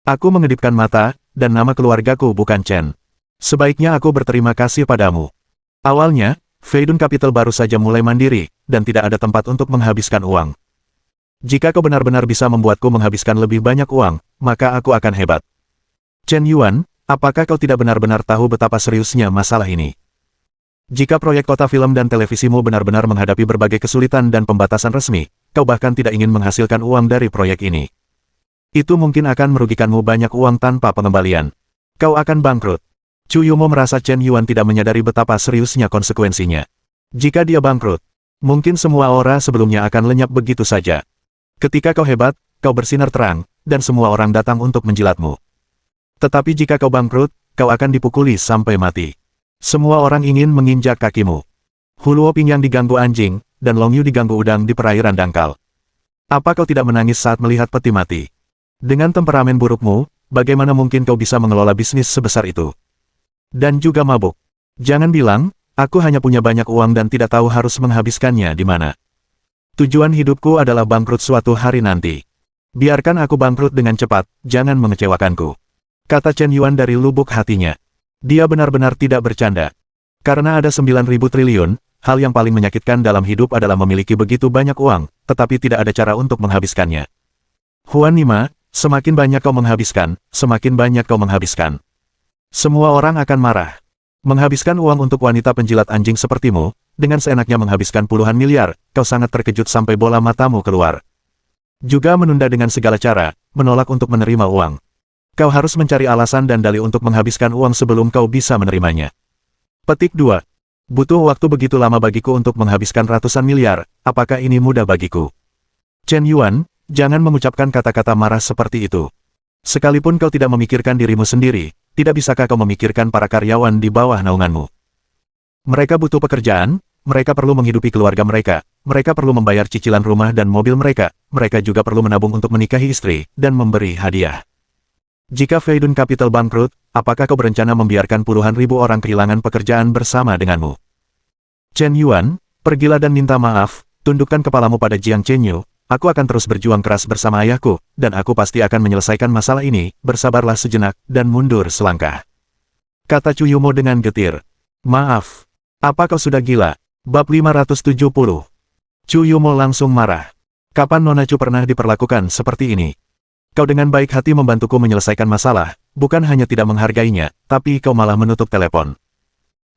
Aku mengedipkan mata, dan nama keluargaku bukan Chen. Sebaiknya aku berterima kasih padamu. Awalnya, Feidun Capital baru saja mulai mandiri, dan tidak ada tempat untuk menghabiskan uang. Jika kau benar-benar bisa membuatku menghabiskan lebih banyak uang, maka aku akan hebat. Chen Yuan, apakah kau tidak benar-benar tahu betapa seriusnya masalah ini? Jika proyek kota film dan televisimu benar-benar menghadapi berbagai kesulitan dan pembatasan resmi, kau bahkan tidak ingin menghasilkan uang dari proyek ini. Itu mungkin akan merugikanmu banyak uang tanpa pengembalian. Kau akan bangkrut. Chu Yumo merasa Chen Yuan tidak menyadari betapa seriusnya konsekuensinya. Jika dia bangkrut, mungkin semua aura sebelumnya akan lenyap begitu saja. Ketika kau hebat, kau bersinar terang, dan semua orang datang untuk menjilatmu. Tetapi jika kau bangkrut, kau akan dipukuli sampai mati. Semua orang ingin menginjak kakimu. Huluo Ping yang diganggu anjing, dan Long Yu diganggu udang di perairan dangkal. Apa kau tidak menangis saat melihat peti mati? Dengan temperamen burukmu, bagaimana mungkin kau bisa mengelola bisnis sebesar itu? Dan juga mabuk. Jangan bilang, aku hanya punya banyak uang dan tidak tahu harus menghabiskannya di mana. Tujuan hidupku adalah bangkrut suatu hari nanti. Biarkan aku bangkrut dengan cepat, jangan mengecewakanku. Kata Chen Yuan dari lubuk hatinya. Dia benar-benar tidak bercanda. Karena ada 9.000 triliun, hal yang paling menyakitkan dalam hidup adalah memiliki begitu banyak uang, tetapi tidak ada cara untuk menghabiskannya. Huan Nima, semakin banyak kau menghabiskan, semakin banyak kau menghabiskan. Semua orang akan marah. Menghabiskan uang untuk wanita penjilat anjing sepertimu, dengan seenaknya menghabiskan puluhan miliar, kau sangat terkejut sampai bola matamu keluar. Juga menunda dengan segala cara, menolak untuk menerima uang. Kau harus mencari alasan dan dalih untuk menghabiskan uang sebelum kau bisa menerimanya. Petik 2. Butuh waktu begitu lama bagiku untuk menghabiskan ratusan miliar, apakah ini mudah bagiku? Chen Yuan, jangan mengucapkan kata-kata marah seperti itu. Sekalipun kau tidak memikirkan dirimu sendiri, tidak bisakah kau memikirkan para karyawan di bawah naunganmu? Mereka butuh pekerjaan, mereka perlu menghidupi keluarga mereka, mereka perlu membayar cicilan rumah dan mobil mereka juga perlu menabung untuk menikahi istri, dan memberi hadiah. Jika Feidun Capital bangkrut, apakah kau berencana membiarkan puluhan ribu orang kehilangan pekerjaan bersama denganmu? Chen Yuan, pergilah dan minta maaf, tundukkan kepalamu pada Jiang Chenyu, aku akan terus berjuang keras bersama ayahku, dan aku pasti akan menyelesaikan masalah ini, bersabarlah sejenak, dan mundur selangkah. Kata Chu Yumo dengan getir. Maaf. Apa kau sudah gila? Bab 570. Chu Yumo langsung marah. Kapan Nona Chu pernah diperlakukan seperti ini? Kau dengan baik hati membantuku menyelesaikan masalah, bukan hanya tidak menghargainya, tapi kau malah menutup telepon.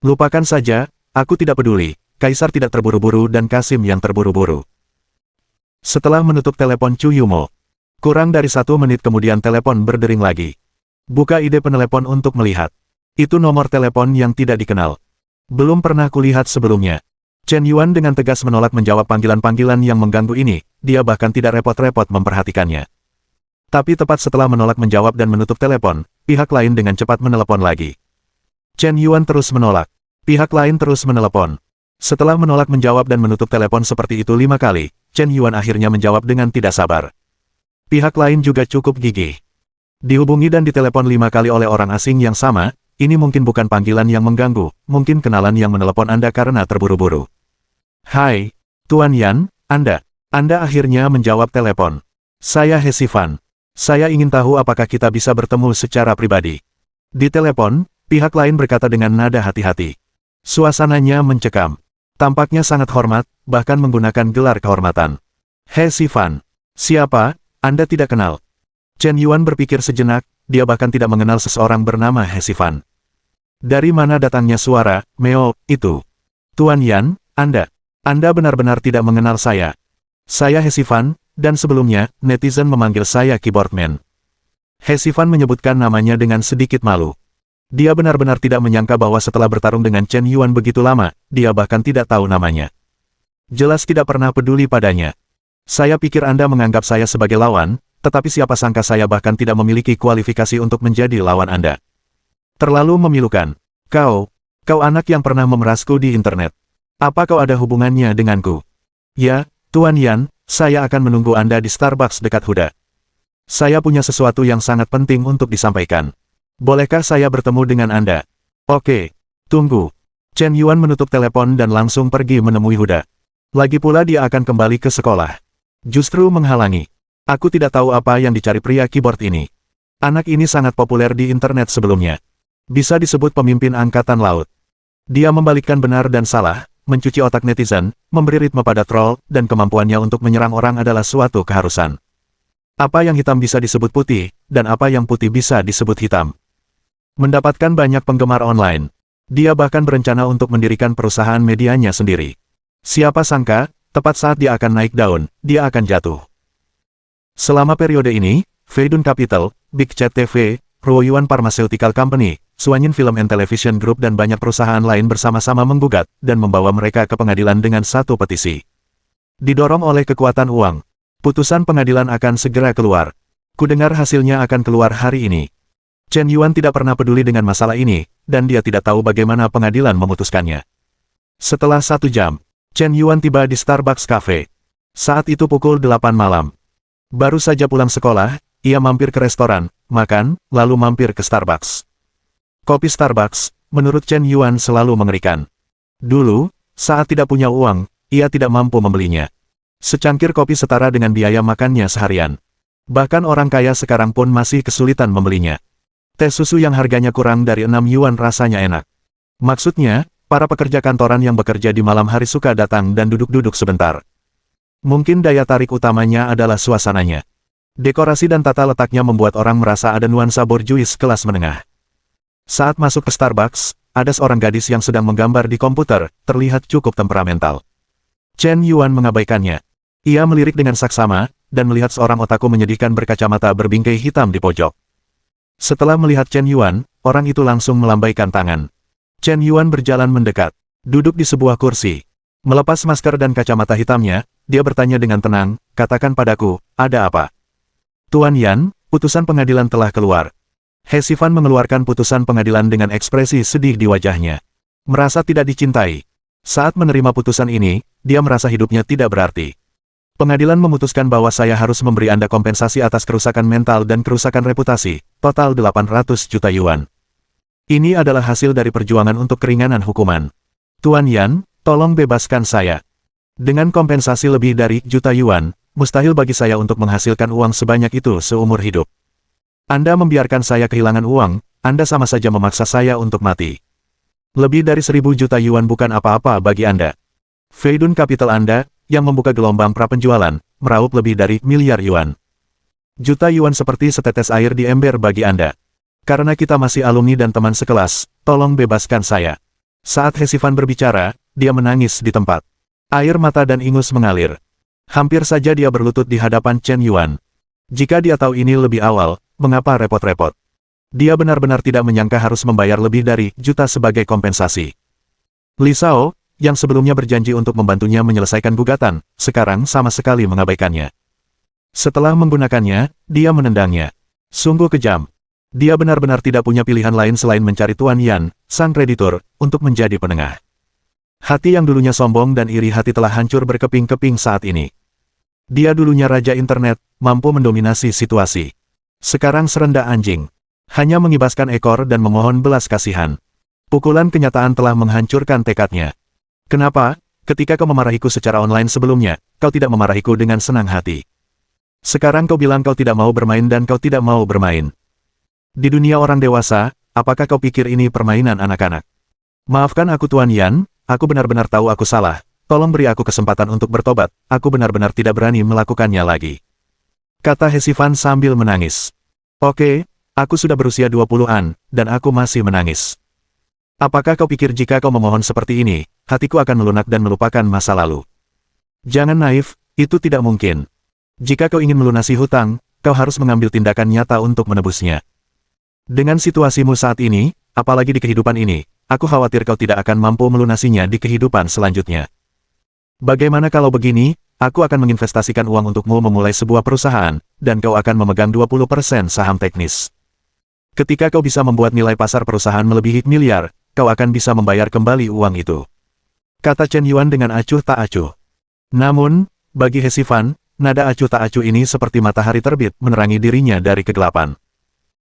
Lupakan saja, aku tidak peduli, Kaisar tidak terburu-buru dan Kasim yang terburu-buru. Setelah menutup telepon Chu Yumo, kurang dari 1 menit kemudian telepon berdering lagi. Buka ide penelepon untuk melihat. Itu nomor telepon yang tidak dikenal. Belum pernah kulihat sebelumnya. Chen Yuan dengan tegas menolak menjawab panggilan-panggilan yang mengganggu ini, dia bahkan tidak repot-repot memperhatikannya. Tapi tepat setelah menolak menjawab dan menutup telepon, pihak lain dengan cepat menelepon lagi. Chen Yuan terus menolak. Pihak lain terus menelepon. Setelah menolak menjawab dan menutup telepon seperti itu 5 kali, Chen Yuan akhirnya menjawab dengan tidak sabar. Pihak lain juga cukup gigih. Dihubungi dan ditelepon 5 kali oleh orang asing yang sama, ini mungkin bukan panggilan yang mengganggu, mungkin kenalan yang menelepon Anda karena terburu-buru. Hai, Tuan Yan, Anda akhirnya menjawab telepon. Saya He Sifan. Saya ingin tahu apakah kita bisa bertemu secara pribadi. Di telepon, pihak lain berkata dengan nada hati-hati. Suasananya mencekam. Tampaknya sangat hormat, bahkan menggunakan gelar kehormatan. He Sifan. Siapa? Anda tidak kenal. Chen Yuan berpikir sejenak, dia bahkan tidak mengenal seseorang bernama He Sifan. Dari mana datangnya suara, Meo, itu? Tuan Yan, Anda benar-benar tidak mengenal saya. Saya He Sifan, dan sebelumnya, netizen memanggil saya Keyboardman. He Sifan menyebutkan namanya dengan sedikit malu. Dia benar-benar tidak menyangka bahwa setelah bertarung dengan Chen Yuan begitu lama, dia bahkan tidak tahu namanya. Jelas tidak pernah peduli padanya. Saya pikir Anda menganggap saya sebagai lawan, tetapi siapa sangka saya bahkan tidak memiliki kualifikasi untuk menjadi lawan Anda. Terlalu memilukan. Kau anak yang pernah memerasku di internet. Apa kau ada hubungannya denganku? Ya, Tuan Yan, saya akan menunggu Anda di Starbucks dekat Huda. Saya punya sesuatu yang sangat penting untuk disampaikan. Bolehkah saya bertemu dengan Anda? Oke, tunggu. Chen Yuan menutup telepon dan langsung pergi menemui Huda. Lagi pula dia akan kembali ke sekolah. Justru menghalangi. Aku tidak tahu apa yang dicari pria keyboard ini. Anak ini sangat populer di internet sebelumnya. Bisa disebut pemimpin angkatan laut. Dia membalikkan benar dan salah, mencuci otak netizen, memberi ritme pada troll, dan kemampuannya untuk menyerang orang adalah suatu keharusan. Apa yang hitam bisa disebut putih, dan apa yang putih bisa disebut hitam. Mendapatkan banyak penggemar online. Dia bahkan berencana untuk mendirikan perusahaan medianya sendiri. Siapa sangka, tepat saat dia akan naik daun, dia akan jatuh. Selama periode ini, Feidun Capital, Big Chat TV, Ruoyuan Pharmaceutical Company, Suanyin Film and Television Group dan banyak perusahaan lain bersama-sama menggugat, dan membawa mereka ke pengadilan dengan satu petisi. Didorong oleh kekuatan uang. Putusan pengadilan akan segera keluar. Kudengar hasilnya akan keluar hari ini. Chen Yuan tidak pernah peduli dengan masalah ini, dan dia tidak tahu bagaimana pengadilan memutuskannya. Setelah 1 jam, Chen Yuan tiba di Starbucks Cafe. Saat itu pukul 8 malam. Baru saja pulang sekolah, ia mampir ke restoran, makan, lalu mampir ke Starbucks. Kopi Starbucks, menurut Chen Yuan selalu mengerikan. Dulu, saat tidak punya uang, ia tidak mampu membelinya. Secangkir kopi setara dengan biaya makannya seharian. Bahkan orang kaya sekarang pun masih kesulitan membelinya. Teh susu yang harganya kurang dari 6 yuan rasanya enak. Maksudnya, para pekerja kantoran yang bekerja di malam hari suka datang dan duduk-duduk sebentar. Mungkin daya tarik utamanya adalah suasananya. Dekorasi dan tata letaknya membuat orang merasa ada nuansa borjuis kelas menengah. Saat masuk ke Starbucks, ada seorang gadis yang sedang menggambar di komputer, terlihat cukup temperamental. Chen Yuan mengabaikannya. Ia melirik dengan saksama, dan melihat seorang otaku menyedihkan berkacamata berbingkai hitam di pojok. Setelah melihat Chen Yuan, orang itu langsung melambaikan tangan. Chen Yuan berjalan mendekat, duduk di sebuah kursi. Melepas masker dan kacamata hitamnya, dia bertanya dengan tenang, katakan padaku, ada apa? Tuan Yan, putusan pengadilan telah keluar. He Sifan mengeluarkan putusan pengadilan dengan ekspresi sedih di wajahnya. Merasa tidak dicintai. Saat menerima putusan ini, dia merasa hidupnya tidak berarti. Pengadilan memutuskan bahwa saya harus memberi Anda kompensasi atas kerusakan mental dan kerusakan reputasi, total 800 juta yuan. Ini adalah hasil dari perjuangan untuk keringanan hukuman. Tuan Yan, tolong bebaskan saya. Dengan kompensasi lebih dari juta yuan, mustahil bagi saya untuk menghasilkan uang sebanyak itu seumur hidup. Anda membiarkan saya kehilangan uang, Anda sama saja memaksa saya untuk mati. Lebih dari 1.000 juta yuan bukan apa-apa bagi Anda. Feidun Capital Anda, yang membuka gelombang pra-penjualan, meraup lebih dari miliar yuan. Juta yuan seperti setetes air di ember bagi Anda. Karena kita masih alumni dan teman sekelas, tolong bebaskan saya. Saat He Sifan berbicara, dia menangis di tempat. Air mata dan ingus mengalir. Hampir saja dia berlutut di hadapan Chen Yuan. Jika dia tahu ini lebih awal, mengapa repot-repot? Dia benar-benar tidak menyangka harus membayar lebih dari juta sebagai kompensasi. Li Shao, yang sebelumnya berjanji untuk membantunya menyelesaikan gugatan, sekarang sama sekali mengabaikannya. Setelah menggunakannya, dia menendangnya. Sungguh kejam. Dia benar-benar tidak punya pilihan lain selain mencari Tuan Yan, sang kreditur, untuk menjadi penengah. Hati yang dulunya sombong dan iri hati telah hancur berkeping-keping saat ini. Dia dulunya raja internet, mampu mendominasi situasi. Sekarang serendah anjing. Hanya mengibaskan ekor dan memohon belas kasihan. Pukulan kenyataan telah menghancurkan tekadnya. Kenapa, ketika kau memarahiku secara online sebelumnya, kau tidak memarahiku dengan senang hati? Sekarang kau bilang kau tidak mau bermain dan kau tidak mau bermain. Di dunia orang dewasa, apakah kau pikir ini permainan anak-anak? Maafkan aku Tuan Yan, aku benar-benar tahu aku salah. Tolong beri aku kesempatan untuk bertobat, aku benar-benar tidak berani melakukannya lagi. Kata Hesivan sambil menangis. Oke, aku sudah berusia 20-an, dan aku masih menangis. Apakah kau pikir jika kau memohon seperti ini, hatiku akan melunak dan melupakan masa lalu? Jangan naif, itu tidak mungkin. Jika kau ingin melunasi hutang, kau harus mengambil tindakan nyata untuk menebusnya. Dengan situasimu saat ini, apalagi di kehidupan ini, aku khawatir kau tidak akan mampu melunasinya di kehidupan selanjutnya. Bagaimana kalau begini, aku akan menginvestasikan uang untukmu memulai sebuah perusahaan, dan kau akan memegang 20% saham teknis. Ketika kau bisa membuat nilai pasar perusahaan melebihi miliar, kau akan bisa membayar kembali uang itu. Kata Chen Yuan dengan acuh tak acuh. Namun, bagi Hesivan, nada acuh tak acuh ini seperti matahari terbit menerangi dirinya dari kegelapan.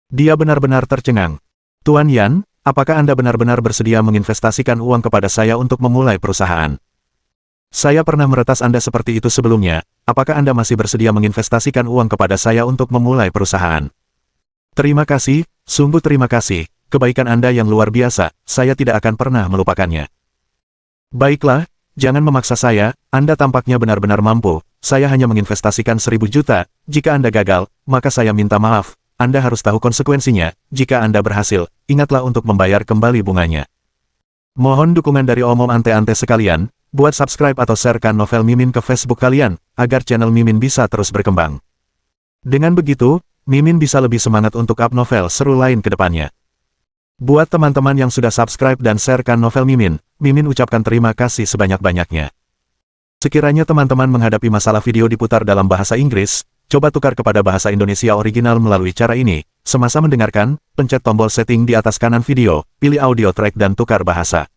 Dia benar-benar tercengang. Tuan Yan, apakah Anda benar-benar bersedia menginvestasikan uang kepada saya untuk memulai perusahaan? Saya pernah meretas Anda seperti itu sebelumnya, apakah Anda masih bersedia menginvestasikan uang kepada saya untuk memulai perusahaan? Terima kasih, sungguh terima kasih, kebaikan Anda yang luar biasa, saya tidak akan pernah melupakannya. Baiklah, jangan memaksa saya, Anda tampaknya benar-benar mampu, saya hanya menginvestasikan 1.000 juta, jika Anda gagal, maka saya minta maaf, Anda harus tahu konsekuensinya, jika Anda berhasil, ingatlah untuk membayar kembali bunganya. Mohon dukungan dari omom ante-ante sekalian, buat subscribe atau sharekan novel Mimin ke Facebook kalian, agar channel Mimin bisa terus berkembang. Dengan begitu, Mimin bisa lebih semangat untuk up novel seru lain ke depannya. Buat teman-teman yang sudah subscribe dan sharekan novel Mimin, Mimin ucapkan terima kasih sebanyak-banyaknya. Sekiranya teman-teman menghadapi masalah video diputar dalam bahasa Inggris, coba tukar kepada bahasa Indonesia original melalui cara ini. Semasa mendengarkan, pencet tombol setting di atas kanan video, pilih audio track dan tukar bahasa.